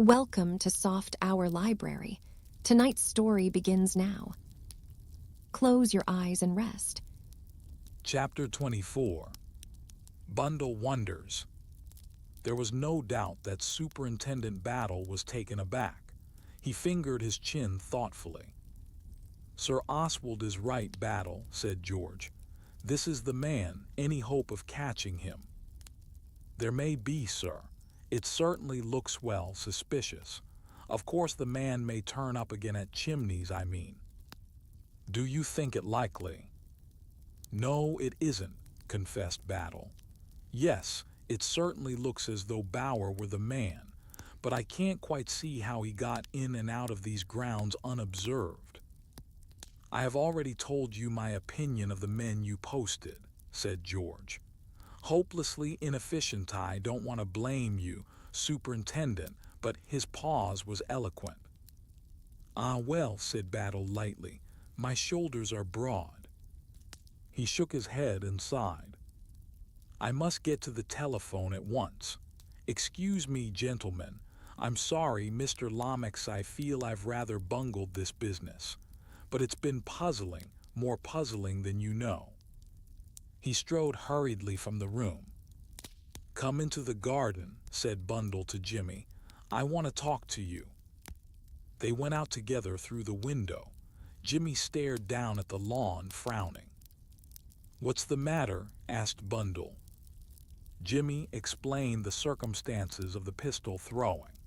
Welcome to Soft Hour Library. Tonight's story begins now. Close your eyes and rest. Chapter 24. Bundle Wonders. There was no doubt that Superintendent Battle was taken aback. He fingered his chin thoughtfully. "Sir Oswald is right, Battle," said George. "This is the man, any hope of catching him?" "There may be, sir. It certainly looks, well, suspicious. Of course the man may turn up again at Chimneys, I mean." "Do you think it likely?" "No, it isn't," confessed Battle. "Yes, it certainly looks as though Bower were the man, but I can't quite see how he got in and out of these grounds unobserved." "I have already told you my opinion of the men you posted," said George. "Hopelessly inefficient. I don't want to blame you, Superintendent, but his pause was eloquent." "Ah, well," said Battle lightly, "my shoulders are broad." He shook his head and sighed. "I must get to the telephone at once. Excuse me, gentlemen. I'm sorry, Mr. Lomax, I feel I've rather bungled this business. But it's been puzzling, more puzzling than you know." He strode hurriedly from the room. "Come into the garden," said Bundle to Jimmy. "I want to talk to you." They went out together through the window. Jimmy stared down at the lawn, frowning. "What's the matter?" asked Bundle. Jimmy explained the circumstances of the pistol throwing.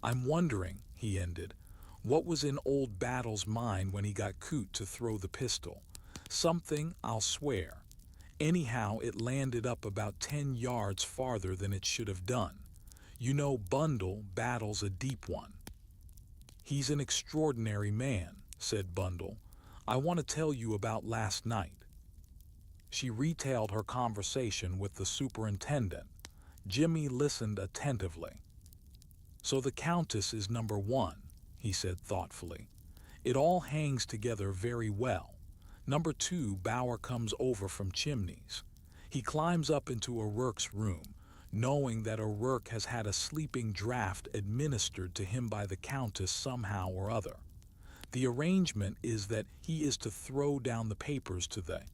"I'm wondering," he ended, "what was in old Battle's mind when he got Coote to throw the pistol. Something, I'll swear. Anyhow, it landed up about 10 yards farther than it should have done. You know, Bundle, Battle's a deep one." "He's an extraordinary man," said Bundle. "I want to tell you about last night." She retailed her conversation with the superintendent. Jimmy listened attentively. "So the Countess is number one," he said thoughtfully. "It all hangs together very well. Number two, Bower comes over from Chimneys. He climbs up into O'Rourke's room, knowing that O'Rourke has had a sleeping draught administered to him by the Countess somehow or other. The arrangement is that he is to throw down the papers to the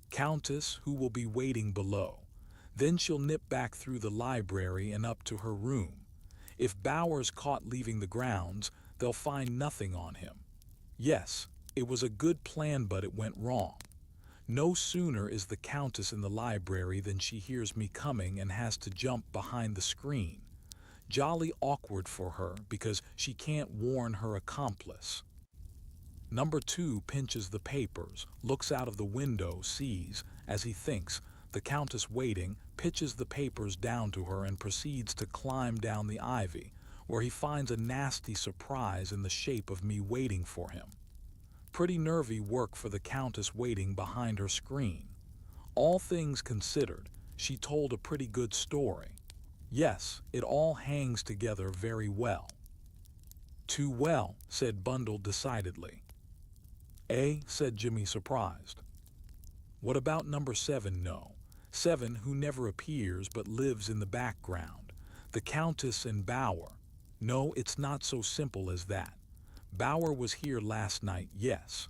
Countess, who will be waiting below. Then she'll nip back through the library and up to her room. If Bower's caught leaving the grounds, they'll find nothing on him. Yes, it was a good plan, but it went wrong. No sooner is the Countess in the library than she hears me coming and has to jump behind the screen. Jolly awkward for her because she can't warn her accomplice. Number two pinches the papers, looks out of the window, sees, as he thinks, the Countess waiting, pitches the papers down to her and proceeds to climb down the ivy, where he finds a nasty surprise in the shape of me waiting for him. Pretty nervy work for the Countess waiting behind her screen. All things considered, she told a pretty good story. Yes, it all hangs together very well." "Too well," said Bundle decidedly. "Eh?" said Jimmy, surprised. "What about number 7? No. 7, who never appears but lives in the background. The Countess and Bower. No, it's not so simple as that. Bower was here last night, yes.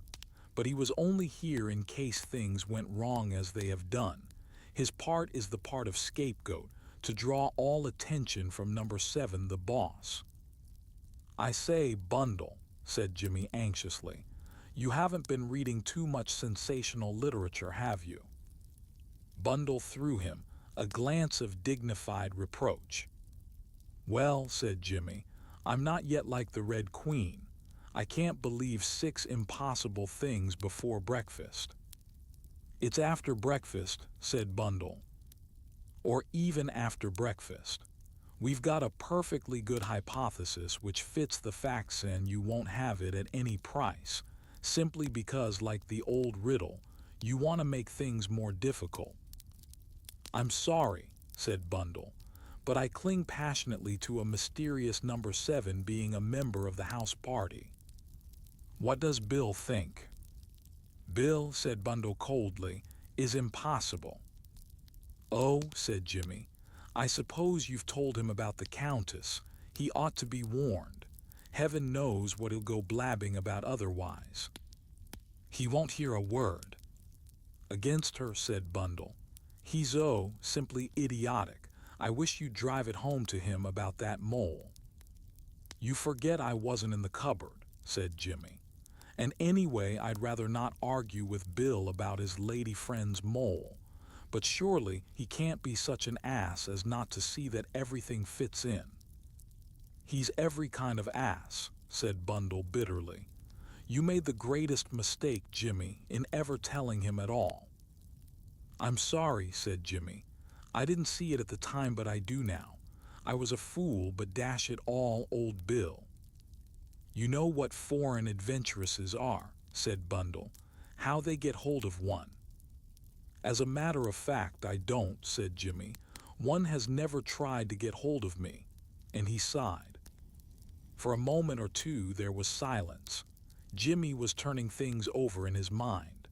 But he was only here in case things went wrong as they have done. His part is the part of scapegoat, to draw all attention from number 7, the boss." "I say, Bundle," said Jimmy anxiously, "you haven't been reading too much sensational literature, have you?" Bundle threw him a glance of dignified reproach. "Well," said Jimmy, "I'm not yet like the Red Queen. I can't believe 6 impossible things before breakfast." "It's after breakfast," said Bundle. "Or even after breakfast. We've got a perfectly good hypothesis which fits the facts, and you won't have it at any price, simply because, like the old riddle, you want to make things more difficult." "I'm sorry," said Bundle, "but I cling passionately to a mysterious number 7 being a member of the house party." "What does Bill think?" "Bill," said Bundle coldly, "is impossible." "Oh," said Jimmy, "I suppose you've told him about the Countess. He ought to be warned. Heaven knows what he'll go blabbing about otherwise. He won't hear a word. Against her, said Bundle. He's simply idiotic. I wish you'd drive it home to him about that mole. You forget I wasn't in the cupboard, said Jimmy. And anyway, I'd rather not argue with Bill about his lady friend's mole. But surely he can't be such an ass as not to see that everything fits in. He's every kind of ass, said Bundle bitterly. You made the greatest mistake, Jimmy, in ever telling him at all. I'm sorry, said Jimmy. I didn't see it at the time, but I do now. I was a fool, but dash it all, old Bill. You know what foreign adventuresses are, said Bundle. How they get hold of one. As a matter of fact, I don't, said Jimmy. One has never tried to get hold of me. And he sighed. For a moment or two there was silence. Jimmy was turning things over in his mind.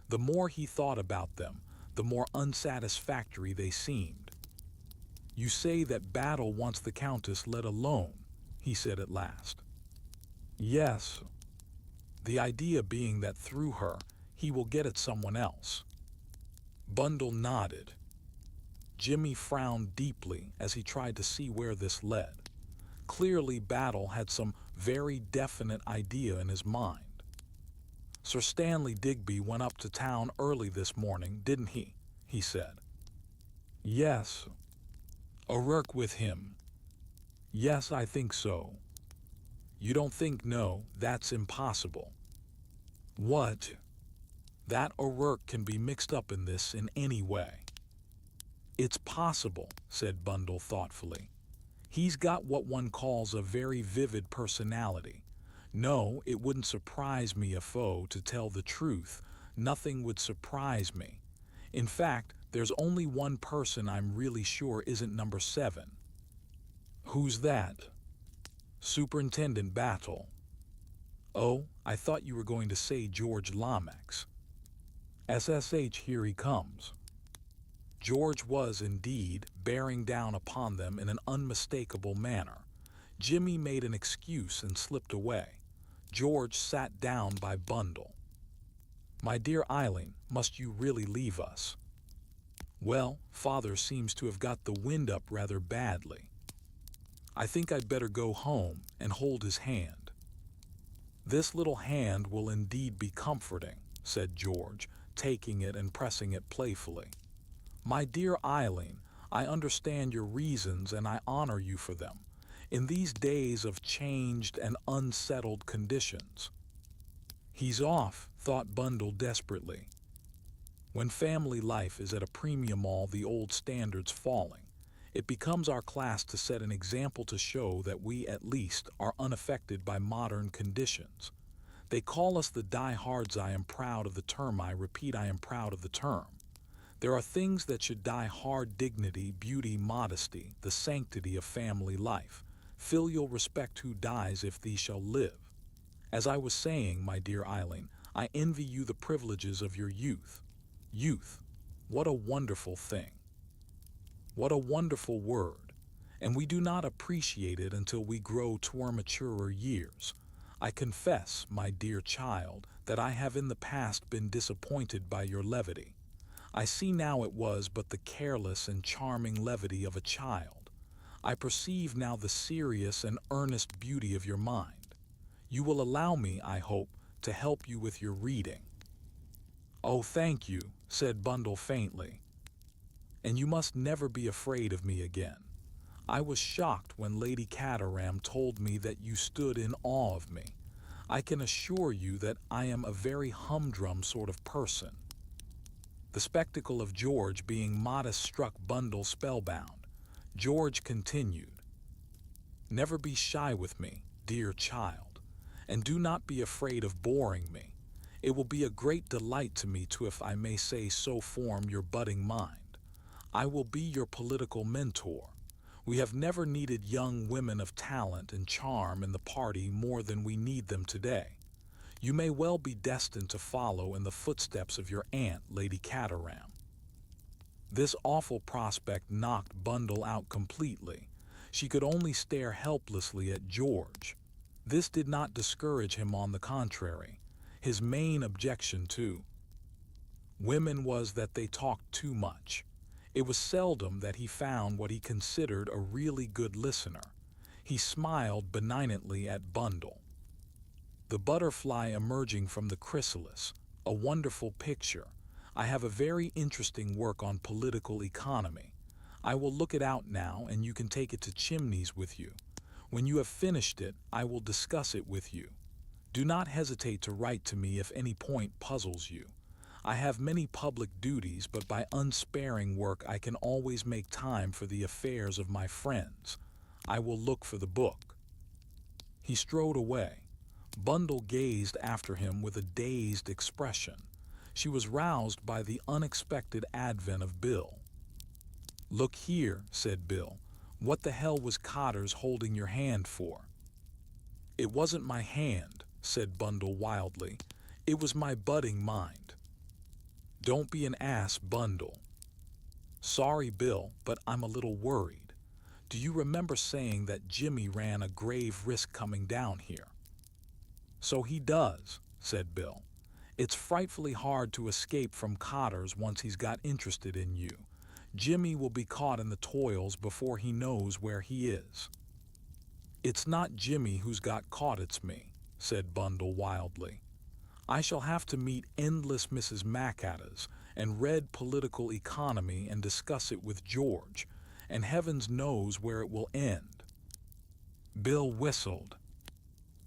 The more he thought about them, the more unsatisfactory they seemed. You say that Battle wants the Countess let alone, he said at last. Yes. The idea being that through her, he will get at someone else. Bundle nodded. Jimmy frowned deeply as he tried to see where this led. Clearly, Battle had some very definite idea in his mind. Sir Stanley Digby went up to town early this morning, didn't he? He said. Yes. O'Rourke with him? Yes, I think so. You don't think no, that's impossible. What? That O'Rourke can be mixed up in this in any way. It's possible, said Bundle thoughtfully. He's got what one calls a very vivid personality. No, it wouldn't surprise me if, to tell the truth, nothing would surprise me. In fact, there's only one person I'm really sure isn't number 7. Who's that? Superintendent Battle. Oh, I thought you were going to say George Lomax. SSH, here he comes. George was, indeed, bearing down upon them in an unmistakable manner. Jimmy made an excuse and slipped away. George sat down by Bundle. My dear Eileen, must you really leave us? Well, Father seems to have got the wind up rather badly. I think I'd better go home and hold his hand. This little hand will indeed be comforting, said George, taking it and pressing it playfully. My dear Eileen, I understand your reasons and I honor you for them. In these days of changed and unsettled conditions. He's off, thought Bundle desperately. When family life is at a premium, all the old standards falling, it becomes our class to set an example to show that we at least are unaffected by modern conditions. They call us the diehards. I am proud of the term. I repeat, I am proud of the term. There are things that should die hard: dignity, beauty, modesty, the sanctity of family life, filial respect. Who dies if these shall live? As I was saying, my dear Eileen, I envy you the privileges of your youth. Youth, what a wonderful thing. What a wonderful word. And we do not appreciate it until we grow to our maturer years. I confess, my dear child, that I have in the past been disappointed by your levity. I see now it was but the careless and charming levity of a child. I perceive now the serious and earnest beauty of your mind. You will allow me, I hope, to help you with your reading. Oh, thank you, said Bundle faintly. And you must never be afraid of me again. I was shocked when Lady Caterham told me that you stood in awe of me. I can assure you that I am a very humdrum sort of person. The spectacle of George being modest struck Bundle spellbound. George continued, Never be shy with me, dear child, and do not be afraid of boring me. It will be a great delight to me to, if I may say so, form your budding mind. I will be your political mentor. We have never needed young women of talent and charm in the party more than we need them today. You may well be destined to follow in the footsteps of your aunt, Lady Caterham. This awful prospect knocked Bundle out completely. She could only stare helplessly at George. This did not discourage him, on the contrary. His main objection to women was that they talked too much. It was seldom that he found what he considered a really good listener. He smiled benignantly at Bundle. The butterfly emerging from the chrysalis, a wonderful picture. I have a very interesting work on political economy. I will look it out now, and you can take it to Chimneys with you. When you have finished it, I will discuss it with you. Do not hesitate to write to me if any point puzzles you. I have many public duties, but by unsparing work I can always make time for the affairs of my friends. I will look for the book. He strode away. Bundle gazed after him with a dazed expression. She was roused by the unexpected advent of Bill. "Look here," said Bill. "What the hell was Cotters holding your hand for?" "It wasn't my hand," said Bundle wildly. "It was my budding mind." "Don't be an ass, Bundle." "Sorry, Bill, but I'm a little worried. Do you remember saying that Jimmy ran a grave risk coming down here?" "So he does," said Bill. "It's frightfully hard to escape from Cotters once he's got interested in you. Jimmy will be caught in the toils before he knows where he is." "It's not Jimmy who's got caught, it's me," said Bundle wildly. "I shall have to meet endless Mrs. Macatas and read political economy and discuss it with George, and heavens knows where it will end." Bill whistled.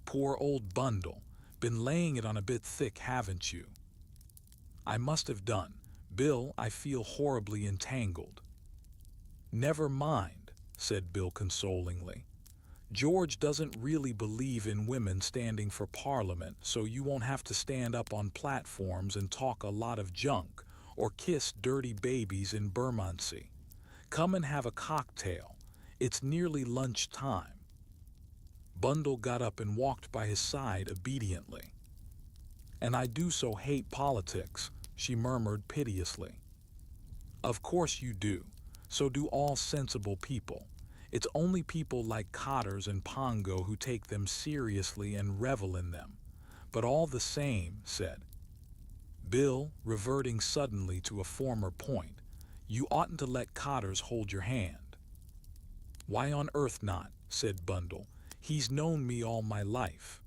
"Poor old Bundle. Been laying it on a bit thick, haven't you?" "I must have done. Bill, I feel horribly entangled." "Never mind," said Bill consolingly. "George doesn't really believe in women standing for Parliament, so you won't have to stand up on platforms and talk a lot of junk or kiss dirty babies in Bermondsey. Come and have a cocktail. It's nearly lunch time." Bundle got up and walked by his side obediently. "And I do so hate politics," she murmured piteously. "Of course you do. So do all sensible people. It's only people like Cotters and Pongo who take them seriously and revel in them. But all the same," said Bill, reverting suddenly to a former point, "you oughtn't to let Cotters hold your hand." "Why on earth not?" said Bundle. "He's known me all my life."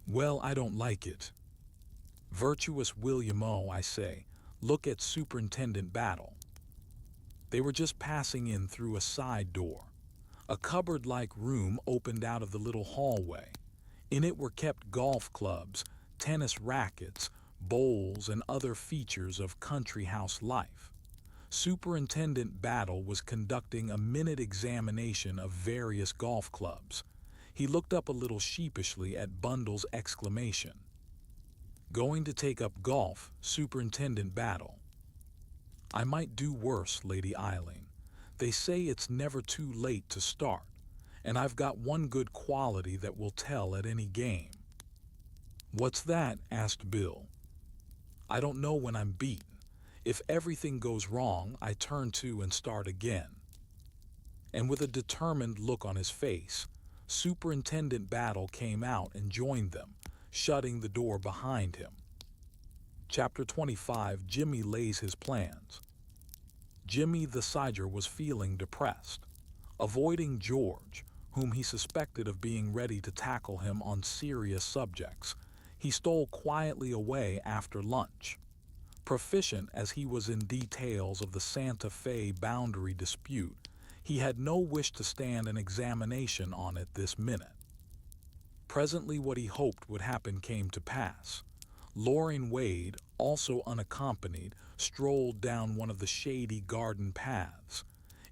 "Well, I don't like it. Virtuous William O, I say, look at Superintendent Battle." They were just passing in through a side door. A cupboard-like room opened out of the little hallway. In it were kept golf clubs, tennis rackets, bowls, and other features of country house life. Superintendent Battle was conducting a minute examination of various golf clubs. He looked up a little sheepishly at Bundle's exclamation. "Going to take up golf, Superintendent Battle?" "I might do worse, Lady Eileen. They say it's never too late to start, and I've got one good quality that will tell at any game." "What's that?" asked Bill. "I don't know when I'm beaten. If everything goes wrong, I turn to and start again." And with a determined look on his face, Superintendent Battle came out and joined them, shutting the door behind him. Chapter 25. Jimmy lays his plans. Jimmy the Sidger was feeling depressed. Avoiding George, whom he suspected of being ready to tackle him on serious subjects, he stole quietly away after lunch. Proficient as he was in details of the Santa Fe boundary dispute, he had no wish to stand an examination on it this minute. Presently what he hoped would happen came to pass. Loring Wade, also unaccompanied, strolled down one of the shady garden paths.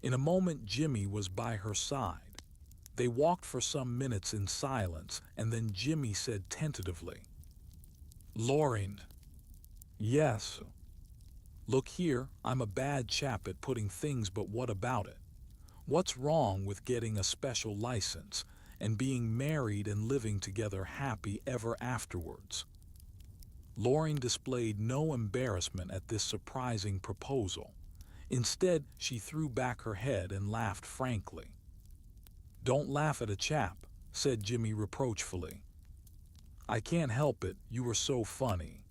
In a moment Jimmy was by her side. They walked for some minutes in silence, and then Jimmy said tentatively, "Loring." "Yes." "Look here, I'm a bad chap at putting things, but what about it? What's wrong with getting a special license and being married and living together happy ever afterwards?" Loring displayed no embarrassment at this surprising proposal. Instead, she threw back her head and laughed frankly. Don't laugh at a chap, said Jimmy reproachfully. I can't help it, you were so funny.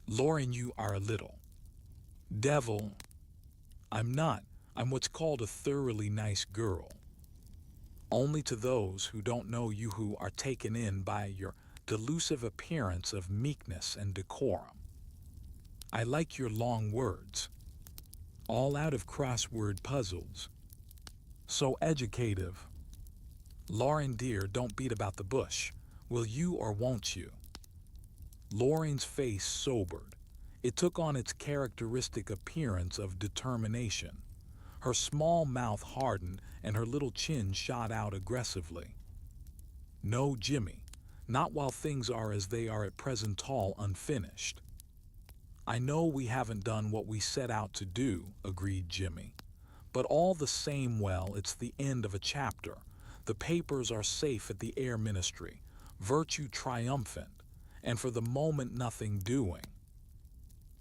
Lauren, you are a little devil. I'm not. I'm what's called a thoroughly nice girl. Only to those who don't know you, who are taken in by your delusive appearance of meekness and decorum. I like your long words, all out of crossword puzzles. So educative. Lauren dear, don't beat about the bush. Will you or won't you? Lauren's face sobered. It took on its characteristic appearance of determination. Her small mouth hardened and her little chin shot out aggressively. No, Jimmy, not while things are as they are at present, all unfinished. I know we haven't done what we set out to do, agreed Jimmy. But all the same, well, it's the end of a chapter. The papers are safe at the Air Ministry, virtue triumphant, and for the moment nothing doing.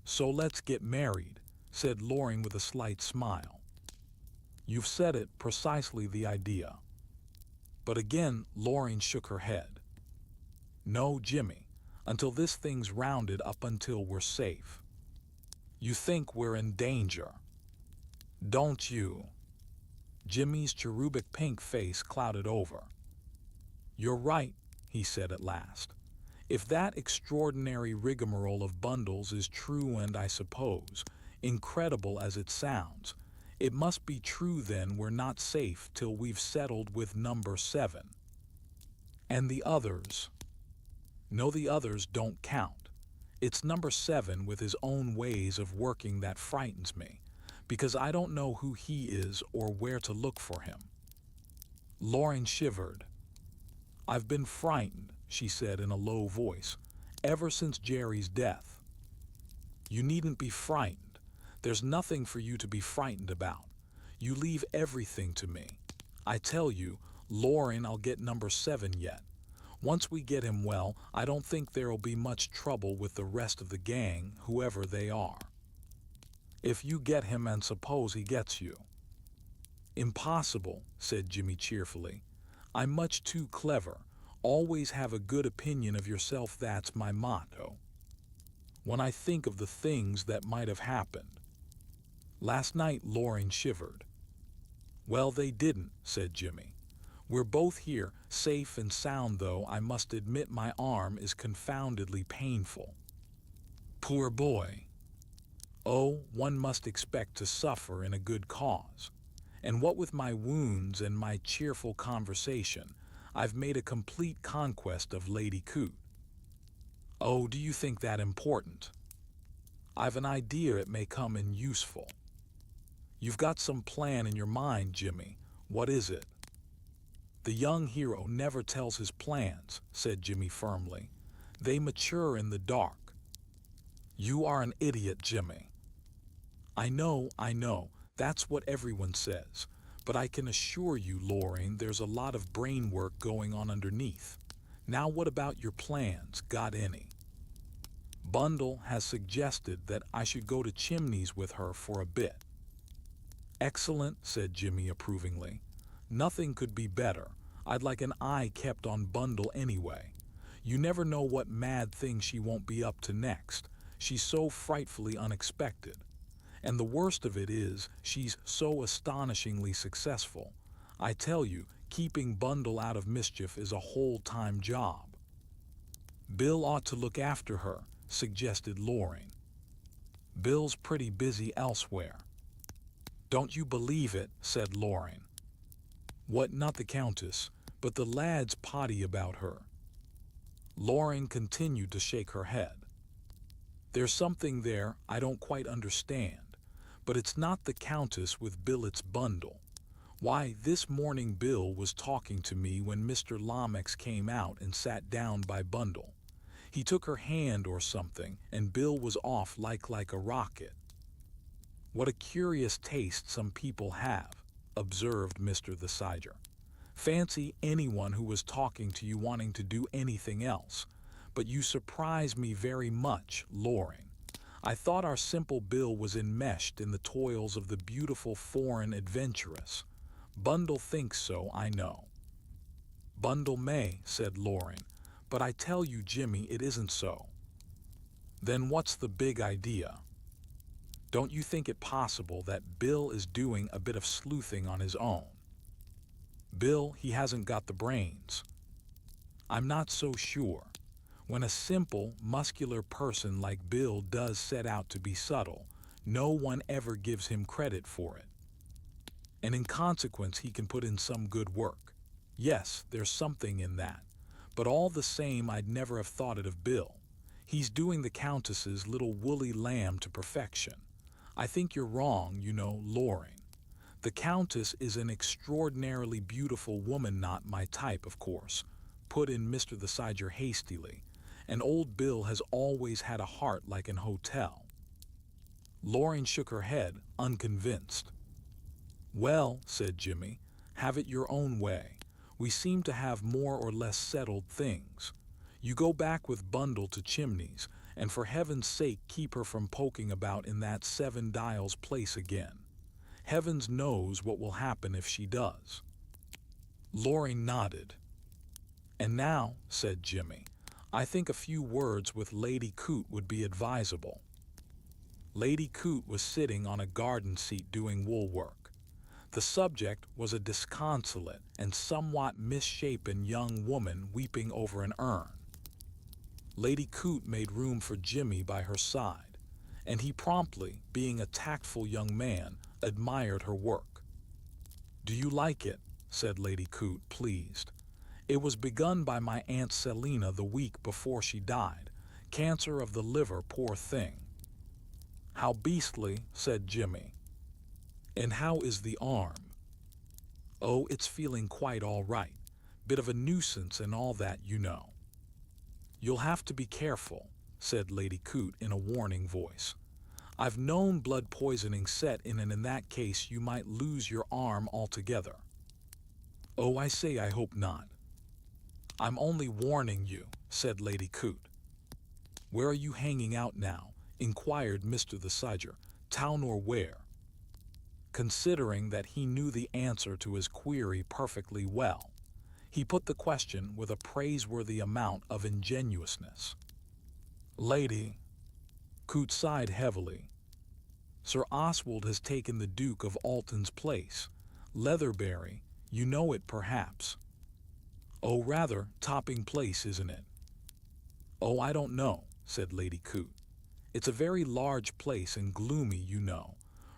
So let's get married, said Loring with a slight smile. You've said it, precisely the idea. But again, Loring shook her head. No, Jimmy, until this thing's rounded up, until we're safe. You think we're in danger, don't you? Jimmy's cherubic pink face clouded over. You're right, he said at last. If that extraordinary rigmarole of bundles is true, and I suppose, incredible as it sounds, it must be true, then we're not safe till we've settled with number 7. And the others? No, the others don't count. It's number 7 with his own ways of working that frightens me, because I don't know who he is or where to look for him. Loring shivered. I've been frightened, she said in a low voice, ever since Jerry's death. You needn't be frightened. There's nothing for you to be frightened about. You leave everything to me. I tell you, Loring, I'll get number 7 yet. Once we get him, well, I don't think there'll be much trouble with the rest of the gang, whoever they are. If you get him, and suppose he gets you. Impossible, said Jimmy cheerfully. I'm much too clever. Always have a good opinion of yourself, that's my motto. When I think of the things that might have happened. Last night, Loring shivered. Well, they didn't, said Jimmy. We're both here, safe and sound, though I must admit my arm is confoundedly painful. Poor boy. Oh, one must expect to suffer in a good cause. And what with my wounds and my cheerful conversation, I've made a complete conquest of Lady Coote. Oh, do you think that important? I've an idea it may come in useful. You've got some plan in your mind, Jimmy. What is it? The young hero never tells his plans, said Jimmy firmly. They mature in the dark. You are an idiot, Jimmy. I know, that's what everyone says. But I can assure you, Loring, there's a lot of brain work going on underneath. Now what about your plans? Got any? Bundle has suggested that I should go to Chimneys with her for a bit. Excellent, said Jimmy approvingly. Nothing could be better. I'd like an eye kept on Bundle anyway. You never know what mad thing she won't be up to next. She's so frightfully unexpected. And the worst of it is, she's so astonishingly successful. I tell you, keeping Bundle out of mischief is a whole-time job. Bill ought to look after her, suggested Loring. Bill's pretty busy elsewhere. Don't you believe it, said Loring. What, not the Countess, but the lad's potty about her. Loring continued to shake her head. There's something there I don't quite understand, but it's not the Countess with Bill, it's Bundle. Why, this morning Bill was talking to me when Mr. Lomax came out and sat down by Bundle. He took her hand or something, and Bill was off like a rocket. What a curious taste some people have, observed Mr. the Sider. Fancy anyone who was talking to you wanting to do anything else. But you surprise me very much, Loring. I thought our simple Bill was enmeshed in the toils of the beautiful foreign adventuress. Bundle thinks so, I know. Bundle may, said Loring, but I tell you, Jimmy, it isn't so. Then what's the big idea? Don't you think it possible that Bill is doing a bit of sleuthing on his own? Bill, he hasn't got the brains. I'm not so sure. When a simple, muscular person like Bill does set out to be subtle, no one ever gives him credit for it. And in consequence, he can put in some good work. Yes, there's something in that. But all the same, I'd never have thought it of Bill. He's doing the Countess's little woolly lamb to perfection. I think you're wrong, Loring. The Countess is an extraordinarily beautiful woman, not my type, of course, put in Mr. the Sider hastily, and old Bill has always had a heart like an hotel. Loring shook her head, unconvinced. Well, said Jimmy, have it your own way. We seem to have more or less settled things. You go back with Bundle to Chimneys, and for heaven's sake keep her from poking about in that 7 Dials place again. Heavens knows what will happen if she does. Loring nodded. And now, said Jimmy, I think a few words with Lady Coote would be advisable. Lady Coote was sitting on a garden seat doing wool work. The subject was a disconsolate and somewhat misshapen young woman weeping over an urn. Lady Coote made room for Jimmy by her side, and he promptly, being a tactful young man, admired her work. Do you like it? Said Lady Coote, pleased. It was begun by my Aunt Selina the week before she died. Cancer of the liver, poor thing. How beastly, said Jimmy. And how is the arm? Oh, it's feeling quite all right. Bit of a nuisance and all that, You'll have to be careful, said Lady Coote in a warning voice. I've known blood poisoning set in, and in that case you might lose your arm altogether. Oh, I say, I hope not. I'm only warning you, said Lady Coote. Where are you hanging out now? Inquired Mr. the Sider. Town or where? Considering that he knew the answer to his query perfectly well, he put the question with a praiseworthy amount of ingenuousness. Lady, Coote sighed heavily. Sir Oswald has taken the Duke of Alton's place. Leatherbury, you know it perhaps. Oh, rather topping place, isn't it? Oh, I don't know, said Lady Coote. It's a very large place and gloomy,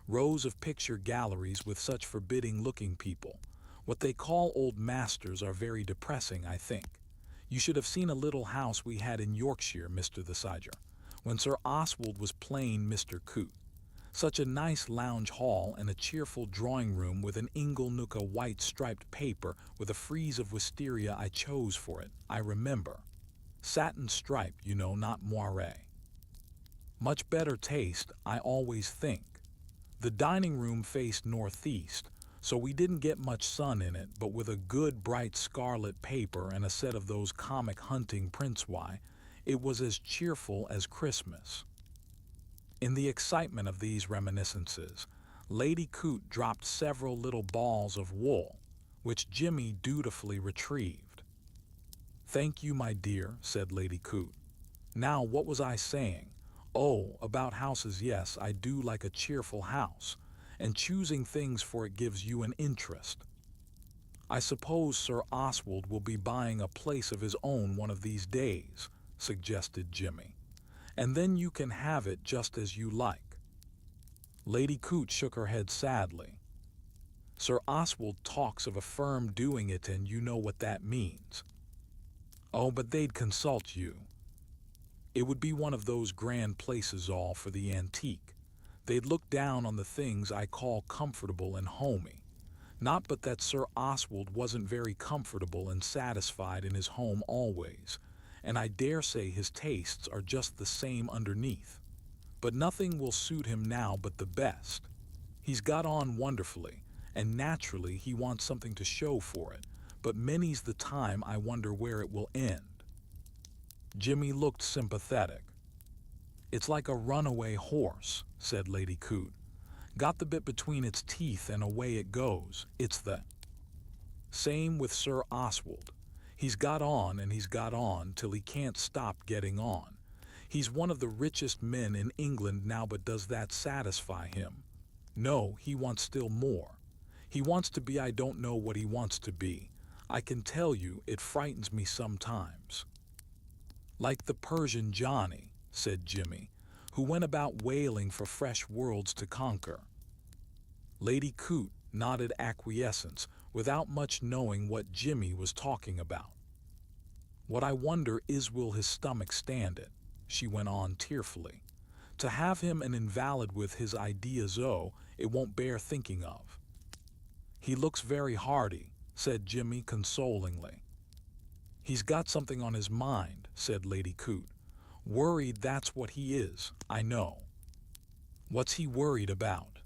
Rows of picture galleries with such forbidding-looking people. What they call old masters are very depressing, I think. You should have seen a little house we had in Yorkshire, Mr. the Sider, when Sir Oswald was playing Mr. Coote. Such a nice lounge hall and a cheerful drawing-room with an Inglenook white striped paper with a frieze of wisteria I chose for it, I remember. Satin stripe, not moire. Much better taste, I always think. The dining room faced northeast, so we didn't get much sun in it, but with a good bright scarlet paper and a set of those comic hunting prints, why, it was as cheerful as Christmas. In the excitement of these reminiscences, Lady Coote dropped several little balls of wool, which Jimmy dutifully retrieved. Thank you, my dear, said Lady Coote. Now, what was I saying? Oh, about houses, yes, I do like a cheerful house, and choosing things for it gives you an interest. I suppose Sir Oswald will be buying a place of his own one of these days, suggested Jimmy, and then you can have it just as you like. Lady Coote shook her head sadly. Sir Oswald talks of a firm doing it, and you know what that means. Oh, but they'd consult you. It would be one of those grand places all for the antique. They'd look down on the things I call comfortable and homey. Not but that Sir Oswald wasn't very comfortable and satisfied in his home always, and I dare say his tastes are just the same underneath. But nothing will suit him now but the best. He's got on wonderfully, and naturally he wants something to show for it, but many's the time I wonder where it will end. Jimmy looked sympathetic. It's like a runaway horse, said Lady Coote. Got the bit between its teeth and away it goes. It's the same with Sir Oswald. He's got on and he's got on till he can't stop getting on. He's one of the richest men in England now, but does that satisfy him? No, he wants still more. He wants to be, I don't know what he wants to be. I can tell you it frightens me sometimes. Like the Persian Johnny, said Jimmy, who went about wailing for fresh worlds to conquer. Lady Coote nodded acquiescence without much knowing what Jimmy was talking about. What I wonder is, will his stomach stand it? She went on tearfully. To have him an invalid with his ideas, oh, it won't bear thinking of. He looks very hardy, said Jimmy consolingly. He's got something on his mind, said Lady Coote. Worried, that's what he is, I know. What's he worried about?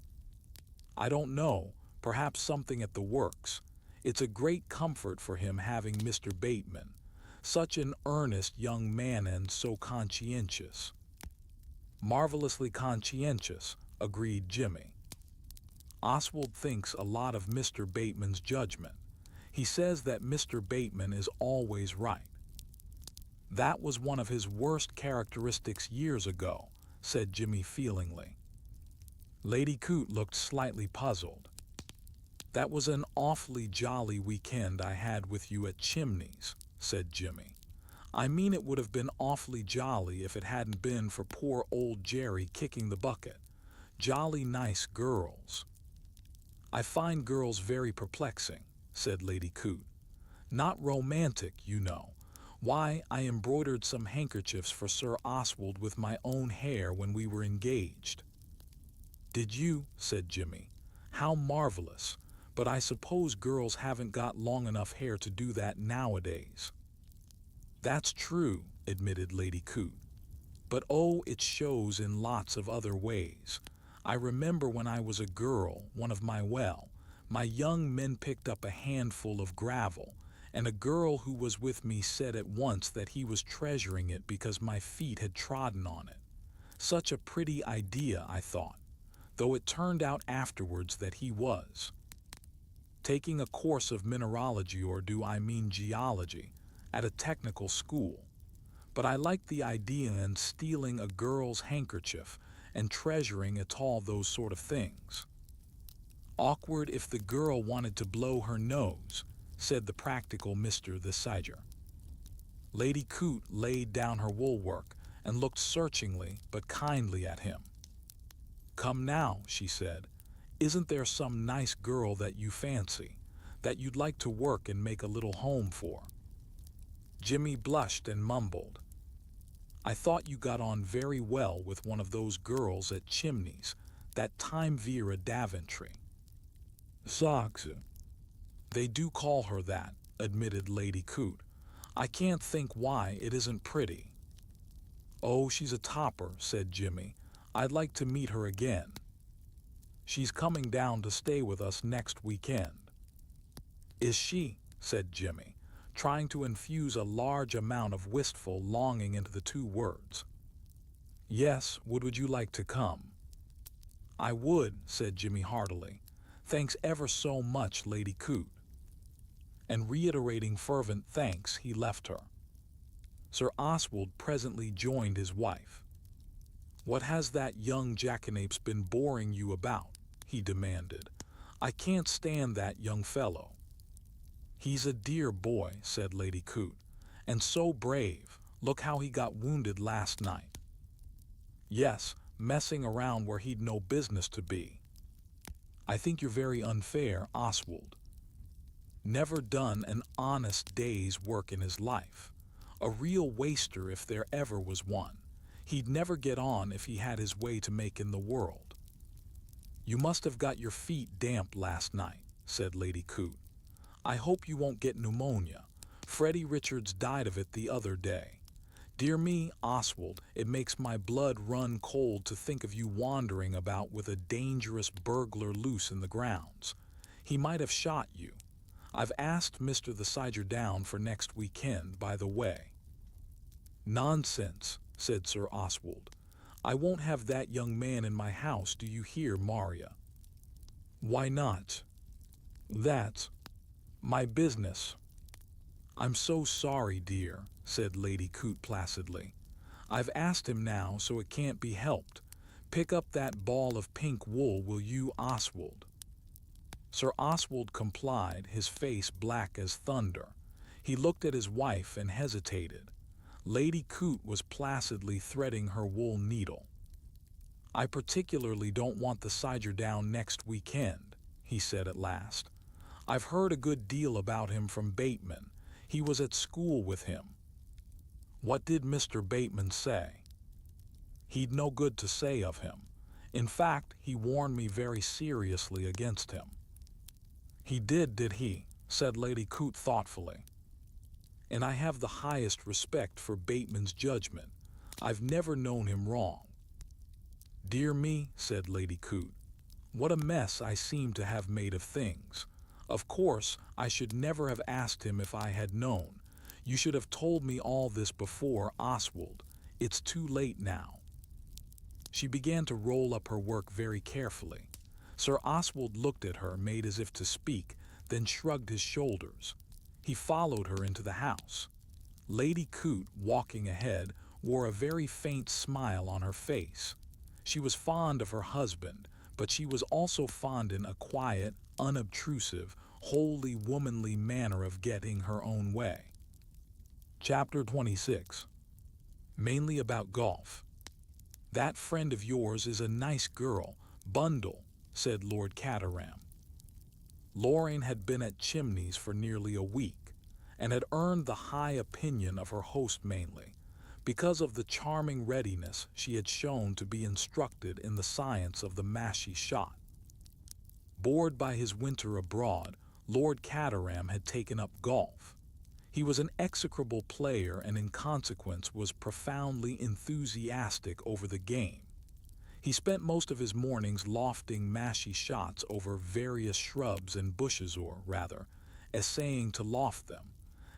I don't know, perhaps something at the works. It's a great comfort for him having Mr. Bateman, such an earnest young man and so conscientious. Marvelously conscientious, agreed Jimmy. Oswald thinks a lot of Mr. Bateman's judgment. He says that Mr. Bateman is always right. That was one of his worst characteristics years ago, said Jimmy feelingly. Lady Coote looked slightly puzzled. That was an awfully jolly weekend I had with you at Chimney's, said Jimmy. I mean, it would have been awfully jolly if it hadn't been for poor old Jerry kicking the bucket. Jolly nice girls. I find girls very perplexing, said Lady Coote. Not romantic, you know. Why, I embroidered some handkerchiefs for Sir Oswald with my own hair when we were engaged. Did you? Said Jimmy. How marvelous. But I suppose girls haven't got long enough hair to do that nowadays. That's true, admitted Lady Coote. But oh, it shows in lots of other ways. I remember when I was a girl, one of my young men picked up a handful of gravel, and a girl who was with me said at once that he was treasuring it because my feet had trodden on it. Such a pretty idea, I thought, though it turned out afterwards that he was taking a course of mineralogy, or do I mean geology, at a technical school. But I liked the idea and stealing a girl's handkerchief and treasuring it, all those sort of things. Awkward if the girl wanted to blow her nose, said the practical Mr. the Siger. Lady Coote laid down her woolwork and looked searchingly but kindly at him. Come now, she said, isn't there some nice girl that you fancy, that you'd like to work and make a little home for? Jimmy blushed and mumbled. I thought you got on very well with one of those girls at Chimney's, that time Vera Daventry. Socks. They do call her that, admitted Lady Coote. I can't think why it isn't pretty. Oh, she's a topper, said Jimmy. I'd like to meet her again. She's coming down to stay with us next weekend. Is she? Said Jimmy, trying to infuse a large amount of wistful longing into the two words. Yes, would you like to come? I would, said Jimmy heartily. Thanks ever so much, Lady Coote. And reiterating fervent thanks, he left her. Sir Oswald presently joined his wife. What has that young jackanapes been boring you about? He demanded. I can't stand that young fellow. He's a dear boy, said Lady Coote, and so brave. Look how he got wounded last night. Yes, messing around where he'd no business to be. I think you're very unfair, Oswald. Never done an honest day's work in his life. A real waster if there ever was one. He'd never get on if he had his way to make in the world. You must have got your feet damp last night, said Lady Coote. I hope you won't get pneumonia. Freddie Richards died of it the other day. Dear me, Oswald, it makes my blood run cold to think of you wandering about with a dangerous burglar loose in the grounds. He might have shot you. I've asked Mr. the Siger down for next weekend, by the way. Nonsense, said Sir Oswald. I won't have that young man in my house, do you hear, Maria? Why not? That's my business. I'm so sorry, dear, said Lady Coote placidly. I've asked him now, so it can't be helped. Pick up that ball of pink wool, will you, Oswald? Sir Oswald complied, his face black as thunder. He looked at his wife and hesitated. Lady Coote was placidly threading her wool needle. I particularly don't want the Sider down next weekend, he said at last. I've heard a good deal about him from Bateman. He was at school with him. What did Mr. Bateman say? He'd no good to say of him. In fact, he warned me very seriously against him. He did he? Said Lady Coote thoughtfully. And I have the highest respect for Bateman's judgment. I've never known him wrong. Dear me, said Lady Coote, what a mess I seem to have made of things. Of course, I should never have asked him if I had known. You should have told me all this before, Oswald. It's too late now. She began to roll up her work very carefully. Sir Oswald looked at her, made as if to speak, then shrugged his shoulders. He followed her into the house. Lady Coote, walking ahead, wore a very faint smile on her face. She was fond of her husband, but she was also fond in a quiet, unobtrusive, wholly womanly manner of getting her own way. Chapter 26. Mainly about golf. That friend of yours is a nice girl, Bundle, said Lord Caterham. Lorraine had been at Chimneys for nearly a week, and had earned the high opinion of her host mainly because of the charming readiness she had shown to be instructed in the science of the mashie shot. Bored by his winter abroad, Lord Caterham had taken up golf. He was an execrable player and in consequence was profoundly enthusiastic over the game. He spent most of his mornings lofting mashie shots over various shrubs and bushes, or rather, essaying to loft them,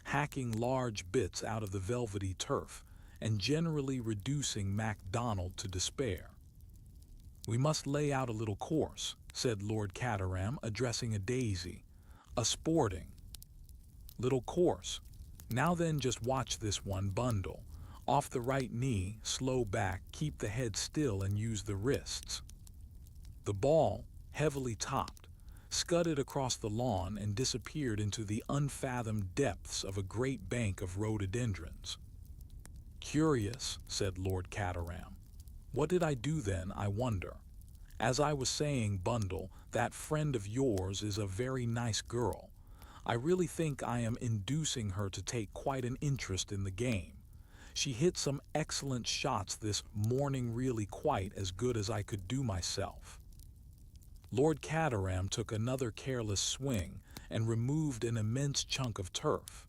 hacking large bits out of the velvety turf, and generally reducing MacDonald to despair. We must lay out a little course, said Lord Caterham, addressing a daisy. A sporting little course. Now then, just watch this one, Bundle. Off the right knee, slow back, keep the head still and use the wrists. The ball, heavily topped, scudded across the lawn and disappeared into the unfathomed depths of a great bank of rhododendrons. Curious, said Lord Caterham. What did I do then, I wonder? As I was saying, Bundle, that friend of yours is a very nice girl. I really think I am inducing her to take quite an interest in the game. She hit some excellent shots this morning, really quite as good as I could do myself. Lord Caterham took another careless swing and removed an immense chunk of turf.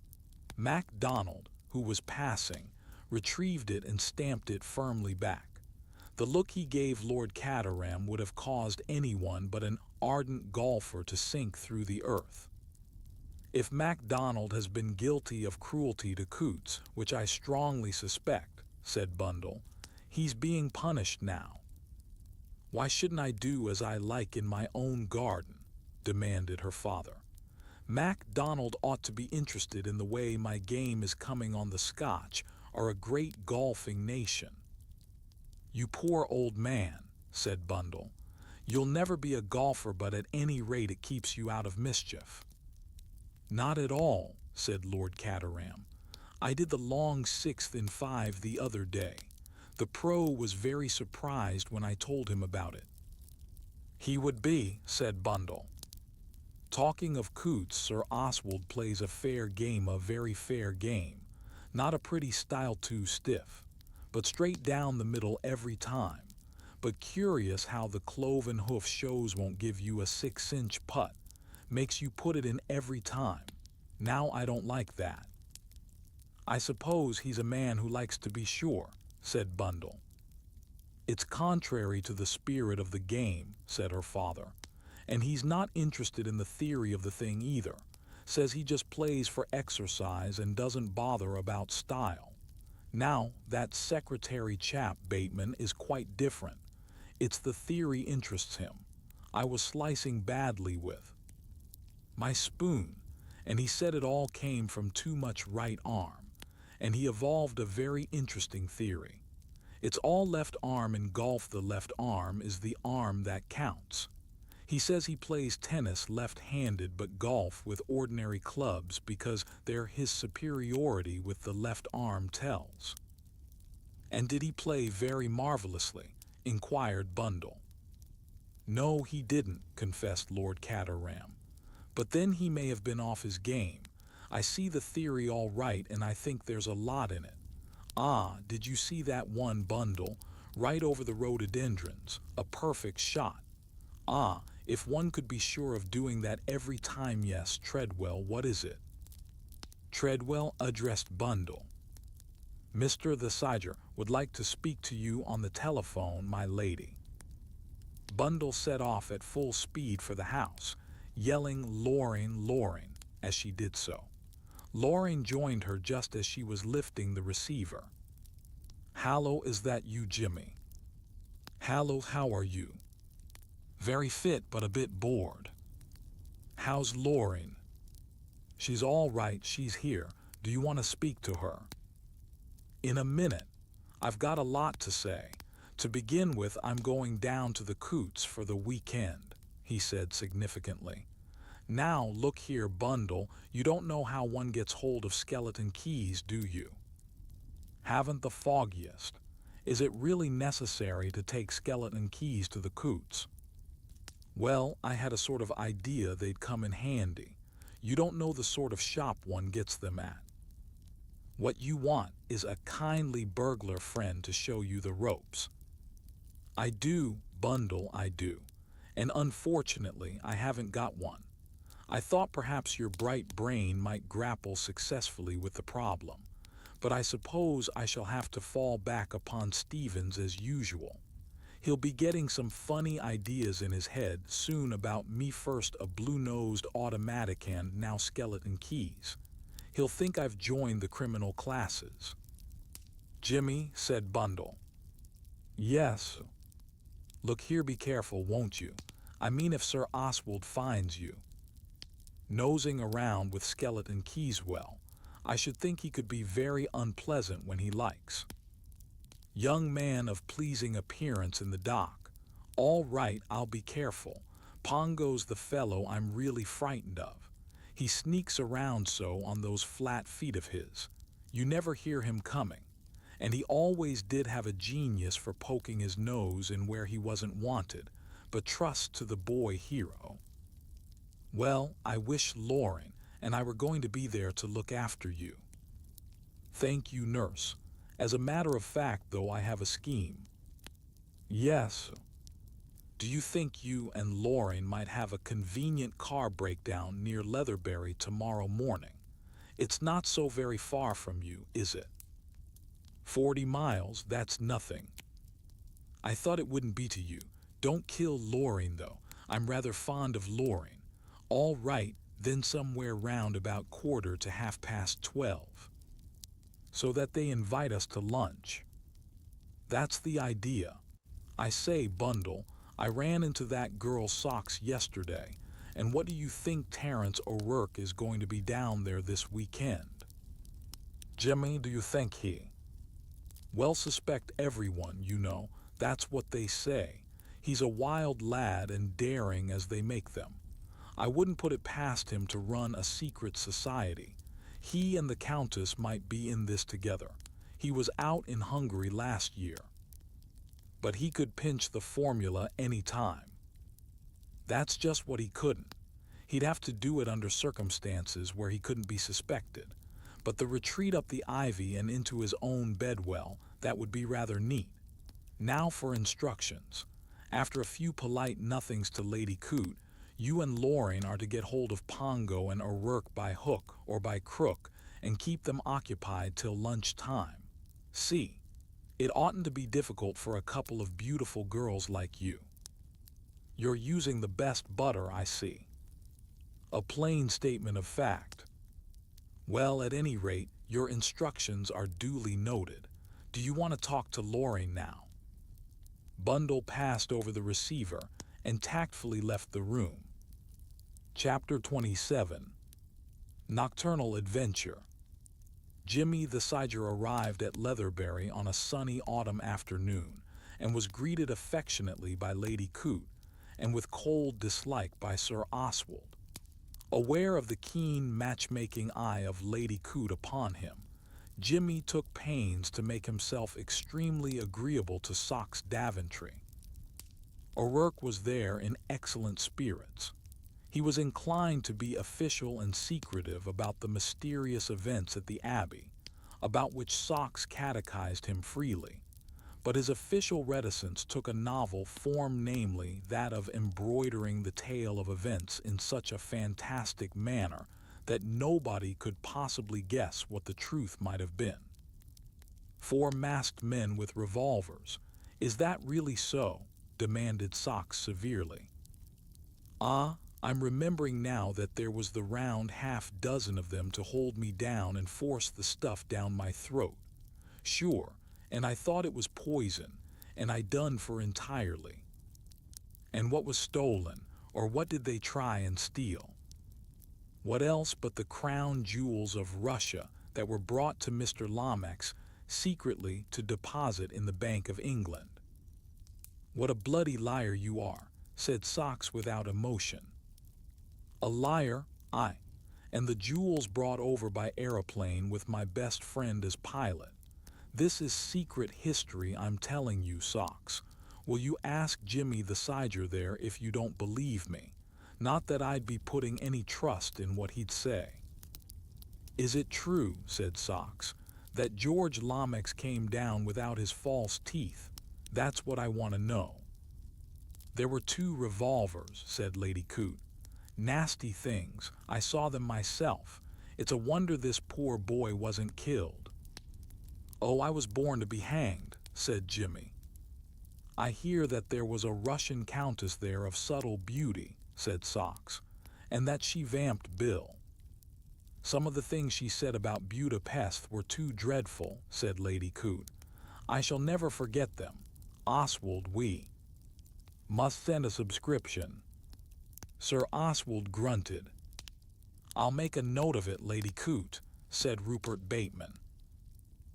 MacDonald, who was passing, retrieved it and stamped it firmly back. The look he gave Lord Caterham would have caused anyone but an ardent golfer to sink through the earth. If MacDonald has been guilty of cruelty to Coots, which I strongly suspect, said Bundle, he's being punished now. Why shouldn't I do as I like in my own garden? Demanded her father. MacDonald ought to be interested in the way my game is coming on. The Scotch are a great golfing nation. You poor old man, said Bundle. You'll never be a golfer, but at any rate it keeps you out of mischief. Not at all, said Lord Caterham. I did the long 6th in 5 the other day. The pro was very surprised when I told him about it. He would be, said Bundle. Talking of Coots, Sir Oswald plays a fair game, a very fair game. Not a pretty style too stiff, but straight down the middle every time. But curious how the cloven hoof shows won't give you a 6-inch putt. Makes you put it in every time. Now I don't like that. I suppose he's a man who likes to be sure, said Bundle. It's contrary to the spirit of the game, said her father. And he's not interested in the theory of the thing either. Says he just plays for exercise and doesn't bother about style. Now, that secretary chap, Bateman, is quite different. It's the theory interests him. I was slicing badly with my spoon, and he said it all came from too much right arm, and he evolved a very interesting theory. It's all left arm in golf. The left arm is the arm that counts. He says he plays tennis left-handed but golf with ordinary clubs because there his superiority with the left arm tells. And did he play very marvelously? Inquired Bundle. No, he didn't, confessed Lord Caterham. But then he may have been off his game. I see the theory all right, and I think there's a lot in it. Ah, did you see that one, Bundle? Right over the rhododendrons. A perfect shot. Ah, if one could be sure of doing that every time. Yes, Treadwell, what is it? Treadwell addressed Bundle. Mr. the Siger would like to speak to you on the telephone, my lady. Bundle set off at full speed for the house, yelling Loring, Loring, as she did so. Loring joined her just as she was lifting the receiver. Hallo, is that you, Jimmy? Hallo, how are you? Very fit, but a bit bored. How's Loring? She's all right, she's here. Do you want to speak to her? In a minute. I've got a lot to say. To begin with, I'm going down to the Coots for the weekend, he said significantly. Now, look here, Bundle, you don't know how one gets hold of skeleton keys, do you? Haven't the foggiest. Is it really necessary to take skeleton keys to the Coots? Well, I had a sort of idea they'd come in handy. You don't know the sort of shop one gets them at. What you want is a kindly burglar friend to show you the ropes. I do, Bundle, I do. And unfortunately, I haven't got one. I thought perhaps your bright brain might grapple successfully with the problem. But I suppose I shall have to fall back upon Stevens as usual. He'll be getting some funny ideas in his head soon about me, first a blue-nosed automatic and now skeleton keys. He'll think I've joined the criminal classes. Jimmy, said Bundle. Yes. Look here, be careful, won't you? I mean, if Sir Oswald finds you nosing around with skeleton keys, well, I should think he could be very unpleasant when he likes. Young man of pleasing appearance in the dock. All right, I'll be careful. Pongo's the fellow I'm really frightened of. He sneaks around so on those flat feet of his. You never hear him coming. And he always did have a genius for poking his nose in where he wasn't wanted, but trust to the boy hero. Well, I wish Loring and I were going to be there to look after you. Thank you, nurse. As a matter of fact, though, I have a scheme. Yes. Do you think you and Loring might have a convenient car breakdown near Leatherbury tomorrow morning? It's not so very far from you, is it? 40 miles, that's nothing. I thought it wouldn't be to you. Don't kill Loring, though. I'm rather fond of Loring. All right, then somewhere round about 12:15. So that they invite us to lunch. That's the idea. I say, Bundle, I ran into that girl's socks yesterday, and what do you think Terence O'Rourke is going to be down there this weekend? Jimmy, do you think he? Well, suspect everyone, you know. That's what they say. He's a wild lad and daring as they make them. I wouldn't put it past him to run a secret society. He and the Countess might be in this together. He was out in Hungary last year. But he could pinch the formula any time. That's just what he couldn't. He'd have to do it under circumstances where he couldn't be suspected. But the retreat up the ivy and into his own bedwell, that would be rather neat. Now for instructions. After a few polite nothings to Lady Coote, you and Loring are to get hold of Pongo and O'Rourke by hook or by crook and keep them occupied till lunch time. See, it oughtn't to be difficult for a couple of beautiful girls like you. You're using the best butter, I see. A plain statement of fact. Well, at any rate, your instructions are duly noted. Do you want to talk to Loring now?" Bundle passed over the receiver and tactfully left the room. Chapter 27. Nocturnal Adventure. Jimmy the Sidger arrived at Leatherbury on a sunny autumn afternoon and was greeted affectionately by Lady Coote and with cold dislike by Sir Oswald. Aware of the keen matchmaking eye of Lady Coote upon him, Jimmy took pains to make himself extremely agreeable to Socks Daventry. O'Rourke was there in excellent spirits. He was inclined to be official and secretive about the mysterious events at the Abbey, about which Socks catechized him freely, but his official reticence took a novel form, namely that of embroidering the tale of events in such a fantastic manner that nobody could possibly guess what the truth might have been. 4 masked men with revolvers. Is that really so? Demanded Socks severely. "Ah, I'm remembering now that there was the round half-dozen of them to hold me down and force the stuff down my throat. Sure, and I thought it was poison, and I done for entirely." "And what was stolen, or what did they try and steal?" "What else but the crown jewels of Russia that were brought to Mr. Lomax secretly to deposit in the Bank of England." "What a bloody liar you are," said Socks without emotion. "A liar, aye, and the jewels brought over by aeroplane with my best friend as pilot. This is secret history I'm telling you, Socks. Will you ask Jimmy the Sidger there if you don't believe me? Not that I'd be putting any trust in what he'd say." "Is it true," said Socks, "that George Lomax came down without his false teeth? That's what I want to know." "There were 2 revolvers," said Lady Coote. "Nasty things, I saw them myself. It's a wonder this poor boy wasn't killed." "Oh, I was born to be hanged," said Jimmy. "I hear that there was a Russian countess there of subtle beauty," said Socks, "and that she vamped Bill." "Some of the things she said about Budapest were too dreadful," said Lady Coote. "I shall never forget them. Oswald, we must send a subscription." Sir Oswald grunted. "I'll make a note of it, Lady Coote," said Rupert Bateman.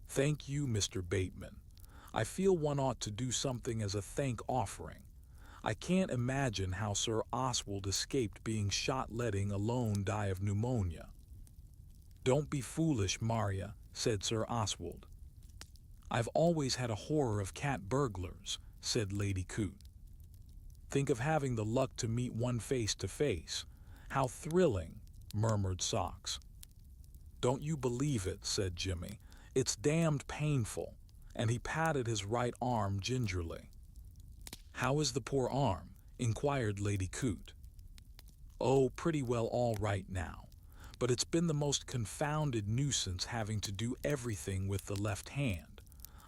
"Thank you, Mr. Bateman. I feel one ought to do something as a thank offering. I can't imagine how Sir Oswald escaped being shot letting alone die of pneumonia." "Don't be foolish, Maria," said Sir Oswald. "I've always had a horror of cat burglars," said Lady Coote. "Think of having the luck to meet one face to face. How thrilling," murmured Socks. "Don't you believe it," said Jimmy. "It's damned painful," and he patted his right arm gingerly. "How is the poor arm?" inquired Lady Coote. "Oh, pretty well all right now, but it's been the most confounded nuisance having to do everything with the left hand.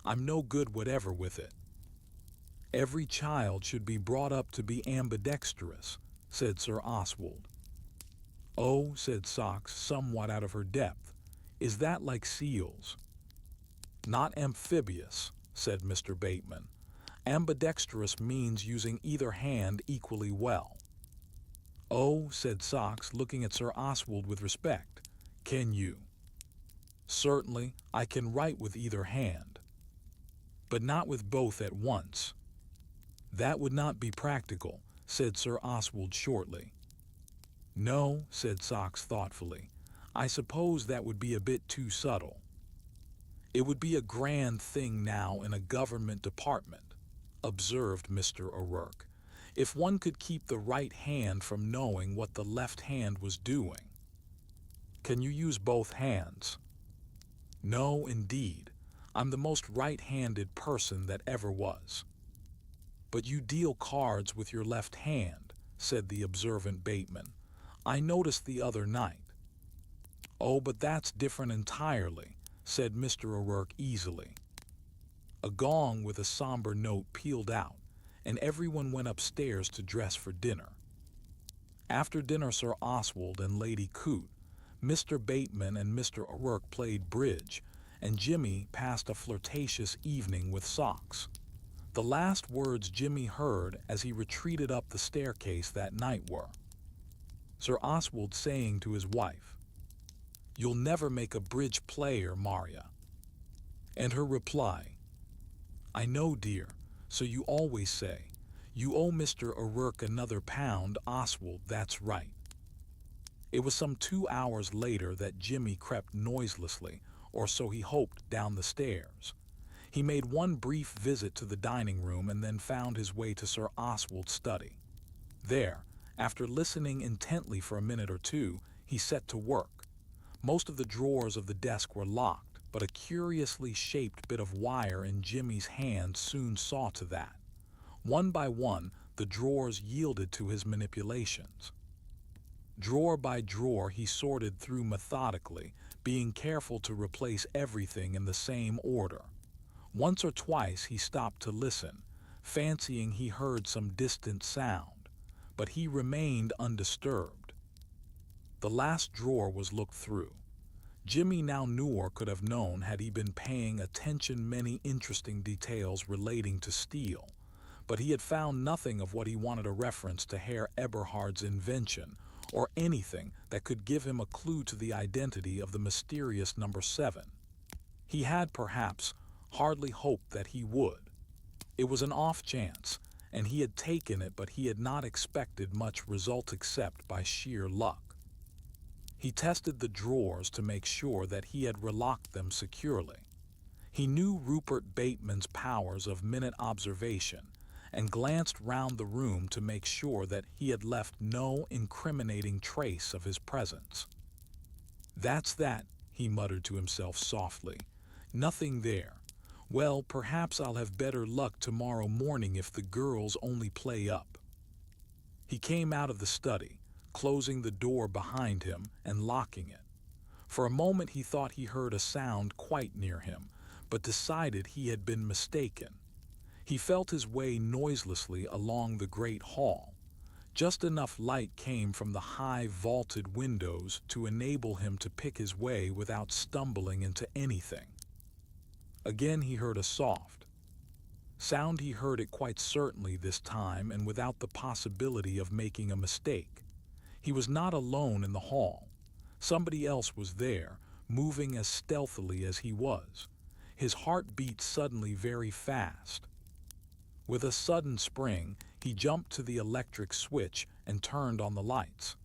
I'm no good whatever with it." "Every child should be brought up to be ambidextrous," said Sir Oswald. "Oh," said Socks, somewhat out of her depth, "is that like seals?" "Not amphibious," said Mr. Bateman. "Ambidextrous means using either hand equally well." "Oh," said Socks, looking at Sir Oswald with respect, "can you?" "Certainly, I can write with either hand." "But not with both at once." "That would not be practical," said Sir Oswald shortly. "No," said Socks thoughtfully. "I suppose that would be a bit too subtle." "It would be a grand thing now in a government department," observed Mr. O'Rourke, "if one could keep the right hand from knowing what the left hand was doing." "Can you use both hands?" "No, indeed. I'm the most right-handed person that ever was." "But you deal cards with your left hand," said the observant Bateman. "I noticed the other night." "Oh, but that's different entirely," said Mr. O'Rourke easily. A gong with a somber note pealed out, and everyone went upstairs to dress for dinner. After dinner, Sir Oswald and Lady Coote, Mr. Bateman and Mr. O'Rourke played bridge, and Jimmy passed a flirtatious evening with socks. The last words Jimmy heard as he retreated up the staircase that night were Sir Oswald saying to his wife, "You'll never make a bridge player, Maria." And her reply, "I know, dear, so you always say. You owe Mr. O'Rourke another £1, Oswald, that's right." It was some 2 hours later that Jimmy crept noiselessly, or so he hoped, down the stairs. He made one brief visit to the dining room and then found his way to Sir Oswald's study. There, after listening intently for a minute or two, he set to work. Most of the drawers of the desk were locked, but a curiously shaped bit of wire in Jimmy's hand soon saw to that. One by one, the drawers yielded to his manipulations. Drawer by drawer he sorted through methodically, being careful to replace everything in the same order. Once or twice he stopped to listen, fancying he heard some distant sound, but he remained undisturbed. The last drawer was looked through. Jimmy now knew or could have known had he been paying attention many interesting details relating to steel, but he had found nothing of what he wanted a reference to Herr Eberhard's invention, or anything that could give him a clue to the identity of the mysterious number 7. He had, perhaps, hardly hoped that he would. It was an off chance, and he had taken it, but he had not expected much result except by sheer luck. He tested the drawers to make sure that he had relocked them securely. He knew Rupert Bateman's powers of minute observation, and glanced round the room to make sure that he had left no incriminating trace of his presence. "That's that," he muttered to himself softly. "Nothing there. Well, perhaps I'll have better luck tomorrow morning if the girls only play up." He came out of the study, closing the door behind him and locking it. For a moment he thought he heard a sound quite near him, but decided he had been mistaken. He felt his way noiselessly along the great hall. Just enough light came from the high vaulted windows to enable him to pick his way without stumbling into anything. Again he heard a soft sound. He heard it quite certainly this time, and without the possibility of making a mistake. He was not alone in the hall. Somebody else was there, moving as stealthily as he was. His heart beat suddenly very fast. With a sudden spring, he jumped to the electric switch and turned on the lights.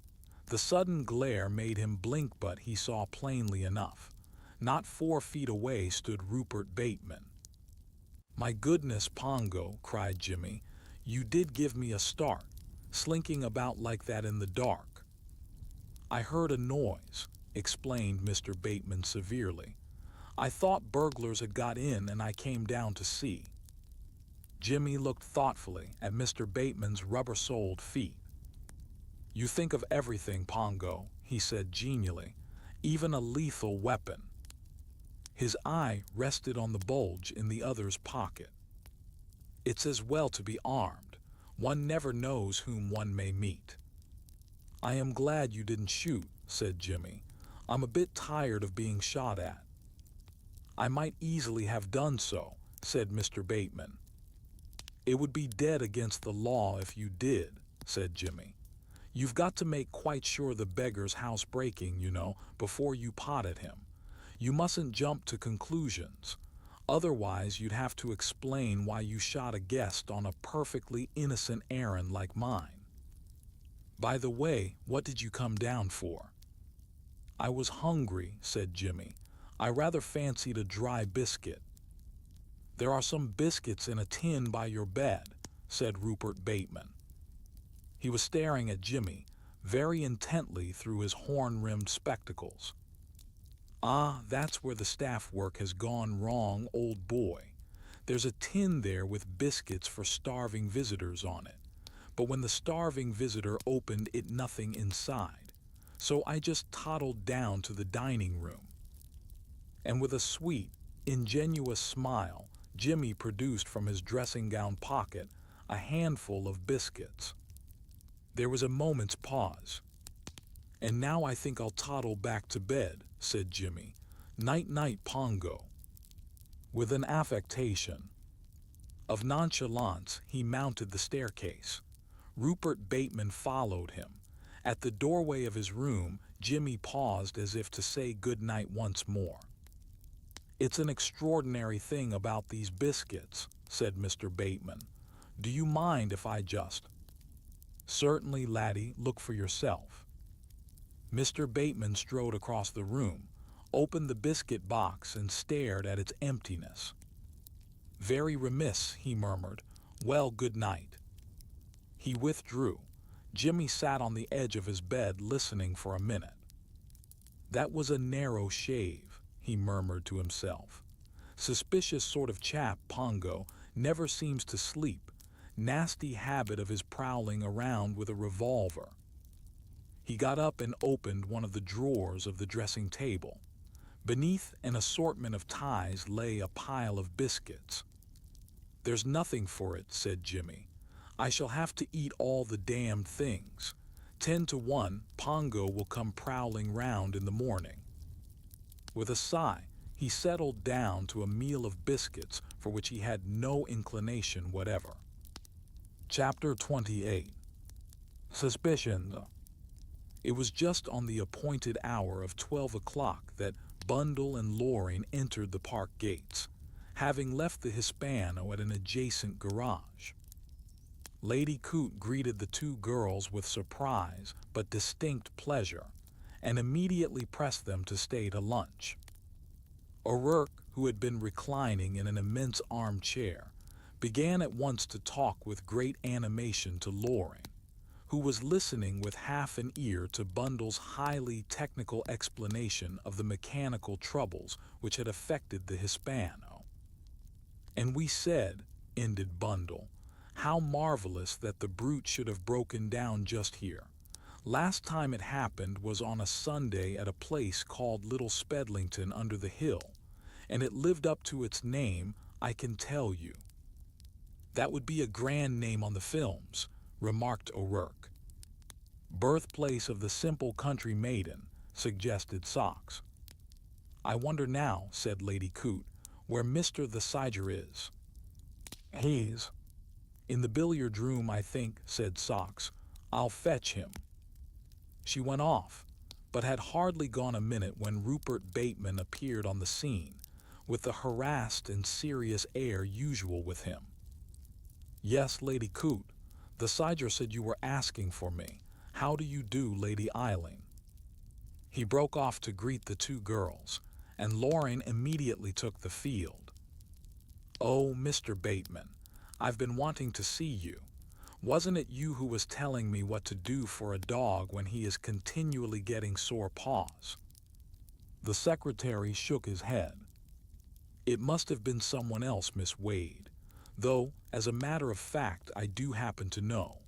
The sudden glare made him blink, but he saw plainly enough. Not 4 feet away stood Rupert Bateman. "My goodness, Pongo," cried Jimmy, "you did give me a start, slinking about like that in the dark." "I heard a noise," explained Mr. Bateman severely. "I thought burglars had got in and I came down to see." Jimmy looked thoughtfully at Mr. Bateman's rubber-soled feet. "You think of everything, Pongo," he said genially, "even a lethal weapon." His eye rested on the bulge in the other's pocket. "It's as well to be armed. One never knows whom one may meet." "I am glad you didn't shoot," said Jimmy. "I'm a bit tired of being shot at." "I might easily have done so," said Mr. Bateman. "It would be dead against the law if you did," said Jimmy. "You've got to make quite sure the beggar's housebreaking, you know, before you pot at him. You mustn't jump to conclusions. Otherwise you'd have to explain why you shot a guest on a perfectly innocent errand like mine. By the way, what did you come down for?" "I was hungry," said Jimmy. "I rather fancied a dry biscuit." "There are some biscuits in a tin by your bed," said Rupert Bateman. He was staring at Jimmy very intently through his horn-rimmed spectacles. "Ah, that's where the staff work has gone wrong, old boy. There's a tin there with biscuits for starving visitors on it, but when the starving visitor opened it, nothing inside. So I just toddled down to the dining room." And with a sweet, ingenuous smile, Jimmy produced from his dressing-gown pocket a handful of biscuits. There was a moment's pause. "And now I think I'll toddle back to bed," said Jimmy. "Night-night, Pongo. With an affectation of nonchalance, he mounted the staircase. Rupert Bateman followed him. At the doorway of his room, Jimmy paused as if to say good night once more. "It's an extraordinary thing about these biscuits," said Mr. Bateman. "Do you mind if I just—" "Certainly, laddie, look for yourself." Mr. Bateman strode across the room, opened the biscuit box and stared at its emptiness. "Very remiss," he murmured. "Well, good night." He withdrew. Jimmy sat on the edge of his bed listening for a minute. "That was a narrow shave," he murmured to himself. "Suspicious sort of chap, Pongo, never seems to sleep. Nasty habit of his prowling around with a revolver." He got up and opened one of the drawers of the dressing table. Beneath an assortment of ties lay a pile of biscuits. "There's nothing for it," said Jimmy. "I shall have to eat all the damned things. 10 to 1, Pongo will come prowling round in the morning." With a sigh, he settled down to a meal of biscuits for which he had no inclination whatever. Chapter 28. Suspicion. It was just on the appointed hour of 12 o'clock that Bundle and Loring entered the park gates, having left the Hispano at an adjacent garage. Lady Coote greeted the two girls with surprise but distinct pleasure, and immediately pressed them to stay to lunch. O'Rourke, who had been reclining in an immense armchair, began at once to talk with great animation to Loring, who was listening with half an ear to Bundle's highly technical explanation of the mechanical troubles which had affected the Hispano. "And we said," ended Bundle, "how marvelous that the brute should have broken down just here. Last time it happened was on a Sunday at a place called Little Spedlington under the hill, and it lived up to its name, I can tell you." "That would be a grand name on the films," remarked O'Rourke. "Birthplace of the simple country maiden," suggested Socks. "I wonder now," said Lady Coote, "where Mr. the Siger is." "He's in the billiard room, I think," said Socks. "I'll fetch him." She went off, but had hardly gone a minute when Rupert Bateman appeared on the scene, with the harassed and serious air usual with him. "Yes, Lady Coote. The Siger said you were asking for me. How do you do, Lady Eileen?" He broke off to greet the two girls, and Loring immediately took the field. "Oh, Mr. Bateman, I've been wanting to see you. Wasn't it you who was telling me what to do for a dog when he is continually getting sore paws?" The secretary shook his head. "It must have been someone else, Miss Wade, though, as a matter of fact, I do happen to know."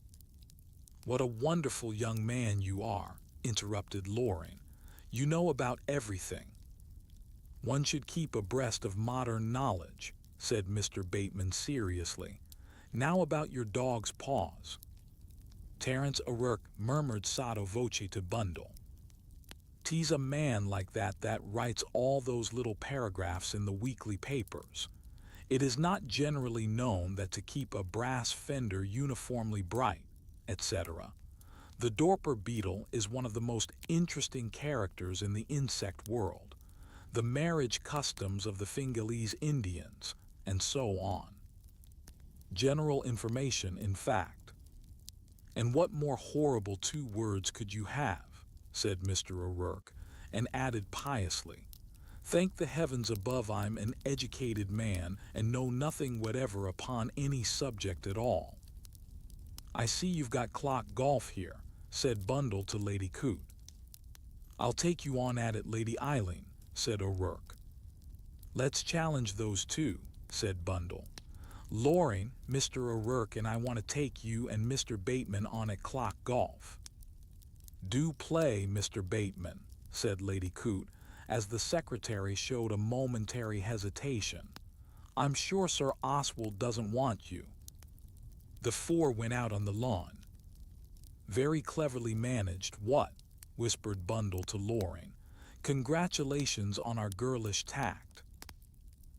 "What a wonderful young man you are," interrupted Loring. "You know about everything." "One should keep abreast of modern knowledge," said Mr. Bateman seriously. "Now about your dog's paws." Terence O'Rourke murmured sotto voce to Bundle. "'Tis a man like that writes all those little paragraphs in the weekly papers. It is not generally known that to keep a brass fender uniformly bright, etc. The Dorper beetle is one of the most interesting characters in the insect world, the marriage customs of the Fingalese Indians, and so on. General information, in fact." "And what more horrible 2 words could you have?" said Mr. O'Rourke, and added piously, "Thank the heavens above I'm an educated man and know nothing whatever upon any subject at all." "I see you've got clock golf here," said Bundle to Lady Coote. "I'll take you on at it, Lady Eileen," said O'Rourke. "Let's challenge those two," said Bundle. "Loring, Mr. O'Rourke and I want to take you and Mr. Bateman on at clock golf." "Do play, Mr. Bateman," said Lady Coote, as the secretary showed a momentary hesitation. "I'm sure Sir Oswald doesn't want you." The 4 went out on the lawn. "Very cleverly managed, what?" whispered Bundle to Loring. "Congratulations on our girlish tact."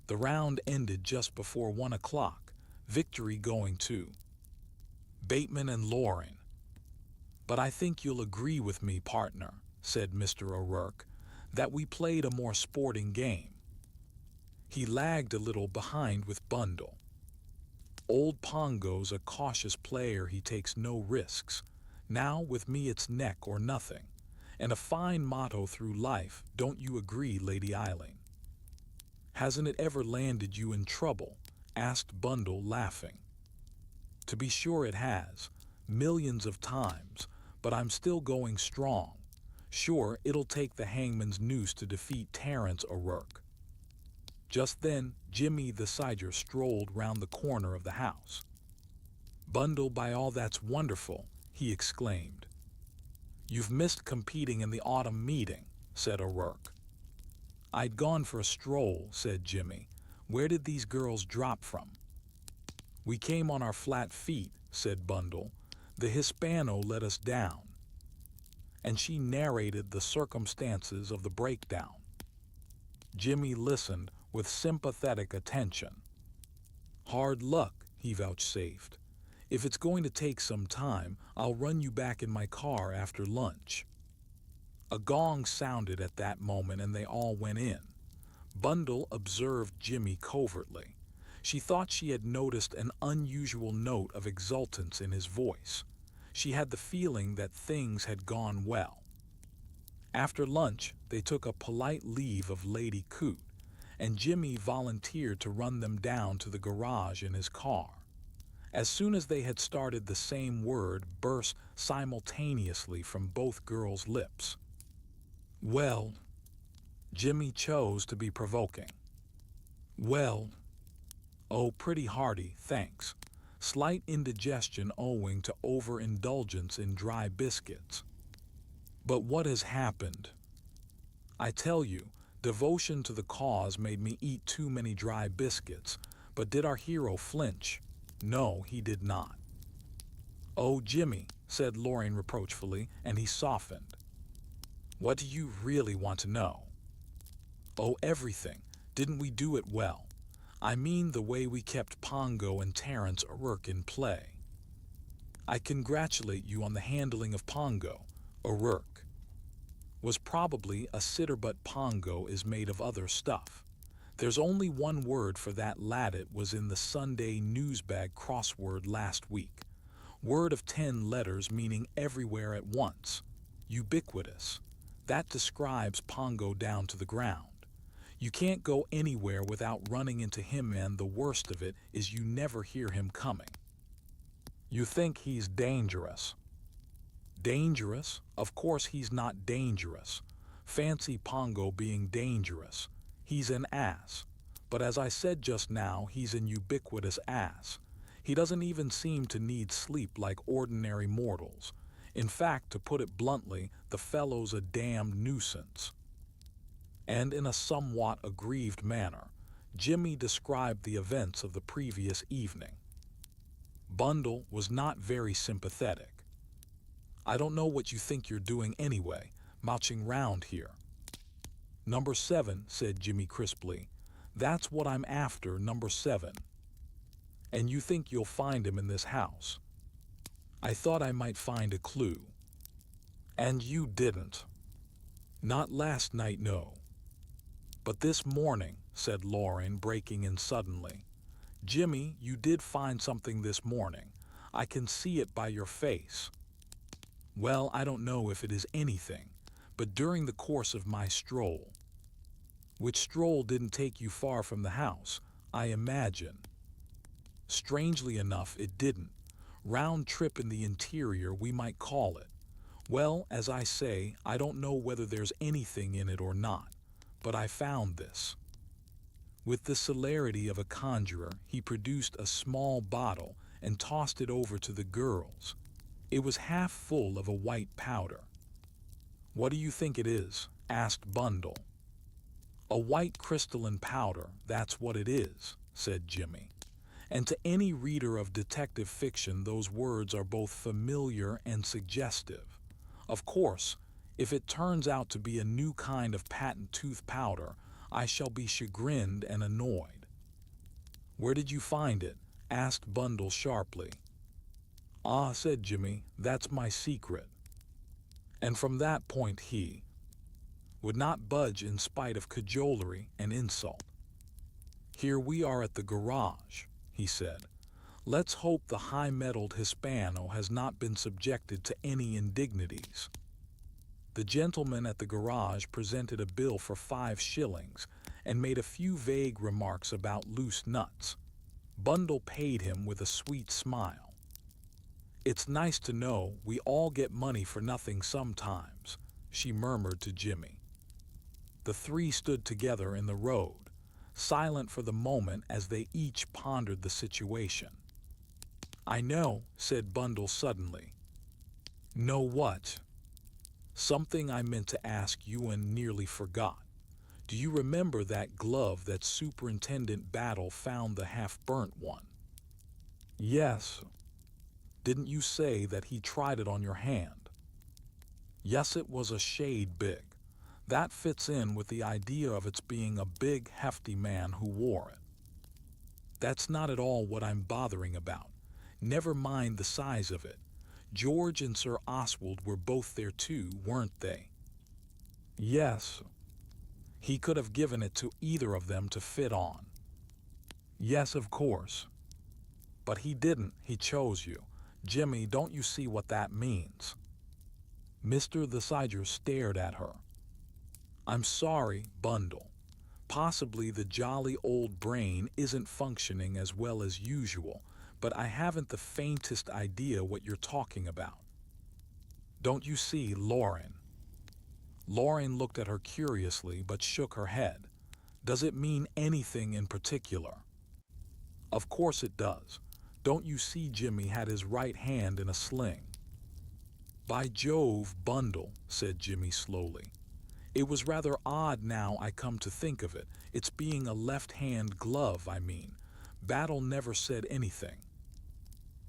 The round ended just before 1 o'clock, victory going to Bateman and Loring. "But I think you'll agree with me, partner," said Mr. O'Rourke, "that we played a more sporting game. He lagged a little behind with Bundle. Old Pongo's a cautious player, he takes no risks. Now with me it's neck or nothing, and a fine motto through life, don't you agree, Lady Eileen?" "Hasn't it ever landed you in trouble?" asked Bundle, laughing. "To be sure it has, millions of times, but I'm still going strong. Sure, it'll take the hangman's noose to defeat Terence O'Rourke." Just then, Jimmy the Sidger strolled round the corner of the house. "Bundle, by all that's wonderful," he exclaimed. "You've missed competing in the autumn meeting," said O'Rourke. "I'd gone for a stroll," said Jimmy. "Where did these girls drop from?" "We came on our flat feet," said Bundle. "The Hispano let us down." And she narrated the circumstances of the breakdown. Jimmy listened with sympathetic attention. "Hard luck," he vouchsafed. "If it's going to take some time, I'll run you back in my car after lunch." A gong sounded at that moment and they all went in. Bundle observed Jimmy covertly. She thought she had noticed an unusual note of exultance in his voice. She had the feeling that things had gone well. After lunch, they took a polite leave of Lady Coote, and Jimmy volunteered to run them down to the garage in his car. As soon as they had started, the same word burst simultaneously from both girls' lips. "Well," Jimmy chose to be provoking. "Well, oh, pretty hearty, thanks. Slight indigestion owing to overindulgence in dry biscuits." "But what has happened?" "I tell you, devotion to the cause made me eat too many dry biscuits, but did our hero flinch? No, he did not." "Oh, Jimmy," said Loring reproachfully, and he softened. "What do you really want to know?" "Oh, everything. Didn't we do it well? I mean the way we kept Pongo and Terence O'Rourke in play." "I congratulate you on the handling of Pongo. O'Rourke was probably a sitter, but Pongo is made of other stuff. There's only one word for that lad. It was in the Sunday Newsbag crossword last week. Word of 10 letters meaning everywhere at once. Ubiquitous. That describes Pongo down to the ground. You can't go anywhere without running into him, and the worst of it is you never hear him coming." "You think he's dangerous?" "Dangerous? Of course he's not dangerous. Fancy Pongo being dangerous. He's an ass. But as I said just now, he's an ubiquitous ass. He doesn't even seem to need sleep like ordinary mortals. In fact, to put it bluntly, the fellow's a damned nuisance." And in a somewhat aggrieved manner, Jimmy described the events of the previous evening. Bundle was not very sympathetic. "I don't know what you think you're doing anyway, mouching round here." "Number 7, said Jimmy crisply. "That's what I'm after, number 7. And you think you'll find him in this house?" "I thought I might find a clue." "And you didn't?" "Not last night, no." "But this morning," said Loring, breaking in suddenly. "Jimmy, you did find something this morning. I can see it by your face." "Well, I don't know if it is anything, but during the course of my stroll." "Which stroll didn't take you far from the house, I imagine." "Strangely enough, it didn't. Round trip in the interior, we might call it. Well, as I say, I don't know whether there's anything in it or not, but I found this." With the celerity of a conjurer, he produced a small bottle and tossed it over to the girls. It was half full of a white powder. "What do you think it is?" asked Bundle. "A white crystalline powder, that's what it is," said Jimmy. And to any reader of detective fiction, those words are both familiar and suggestive. Of course, if it turns out to be a new kind of patent tooth powder, I shall be chagrined and annoyed." "Where did you find it?" asked Bundle sharply. "Ah," said Jimmy, "that's my secret." And from that point he would not budge in spite of cajolery and insult. "Here we are at the garage," he said. "Let's hope the high-mettled Hispano has not been subjected to any indignities." The gentleman at the garage presented a bill for 5 shillings and made a few vague remarks about loose nuts. Bundle paid him with a sweet smile. "It's nice to know we all get money for nothing sometimes," she murmured to Jimmy. The three stood together in the road, silent for the moment as they each pondered the situation. "I know," said Bundle suddenly. "Know what?" "Something I meant to ask you and nearly forgot. Do you remember that glove that Superintendent Battle found, the half-burnt one?" "Yes." "Didn't you say that he tried it on your hand?" "Yes, it was a shade big. That fits in with the idea of its being a big, hefty man who wore it." "That's not at all what I'm bothering about. Never mind the size of it. George and Sir Oswald were both there too, weren't they?" "Yes." "He could have given it to either of them to fit on." "Yes, of course." "But he didn't. He chose you. Jimmy, don't you see what that means?" Mr. the Siger stared at her. "I'm sorry, Bundle. Possibly the jolly old brain isn't functioning as well as usual, but I haven't the faintest idea what you're talking about." "Don't you see, Lauren?" Lauren looked at her curiously but shook her head. "Does it mean anything in particular?" "Of course it does. Don't you see Jimmy had his right hand in a sling?" "By Jove, Bundle," said Jimmy slowly. "It was rather odd now I come to think of it. It's being a left-hand glove, I mean. Battle never said anything.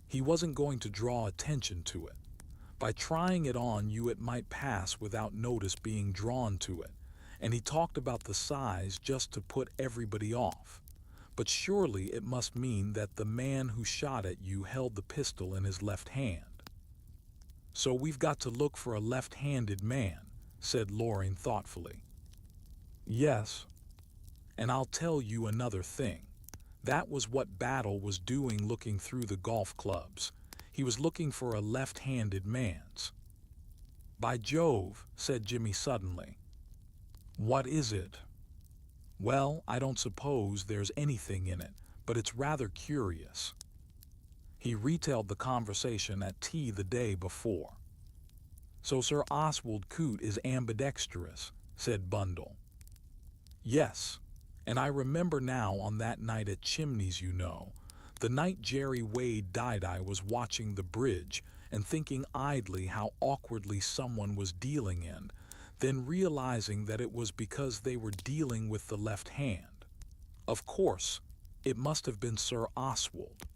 He wasn't going to draw attention to it. By trying it on you it might pass without notice being drawn to it. And he talked about the size just to put everybody off. But surely it must mean that the man who shot at you held the pistol in his left hand." "So we've got to look for a left-handed man," said Lauren thoughtfully. "Yes. And I'll tell you another thing. That was what Battle was doing looking through the golf clubs. He was looking for a left-handed man's." "By Jove," said Jimmy suddenly. "What is it?" "Well, I don't suppose there's anything in it, but it's rather curious." He retailed the conversation at tea the day before. "So Sir Oswald Coote is ambidextrous," said Bundle. "Yes, and I remember now on that night at Chimneys, you know, the night Jerry Wade Di was watching the bridge and thinking idly how awkwardly someone was dealing in, then realizing that it was because they were dealing with the left hand. Of course, it must have been Sir Oswald."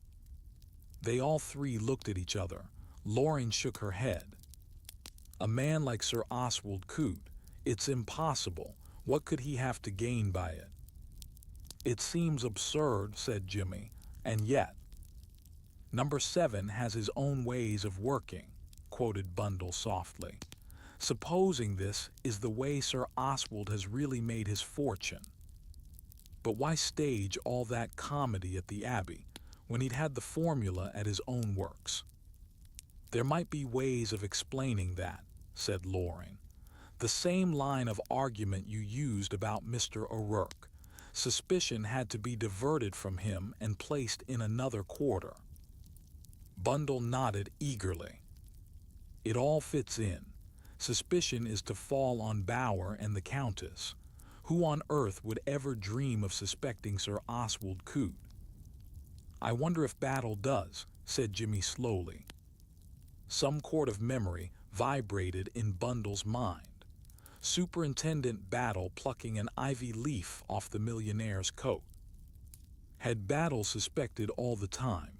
They all three looked at each other. Lauren shook her head. "A man like Sir Oswald Coote, it's impossible. What could he have to gain by it?" "It seems absurd," said Jimmy, "and yet—" "Number 7 has his own ways of working," quoted Bundle softly. "Supposing this is the way Sir Oswald has really made his fortune. But why stage all that comedy at the Abbey when he'd had the formula at his own works?" "There might be ways of explaining that," said Lauren. "The same line of argument you used about Mr. O'Rourke. Suspicion had to be diverted from him and placed in another quarter." Bundle nodded eagerly. "It all fits in. Suspicion is to fall on Bower and the Countess. Who on earth would ever dream of suspecting Sir Oswald Coote?" "I wonder if Battle does," said Jimmy slowly. Some chord of memory vibrated in Bundle's mind. Superintendent Battle plucking an ivy leaf off the millionaire's coat. Had Battle suspected all the time?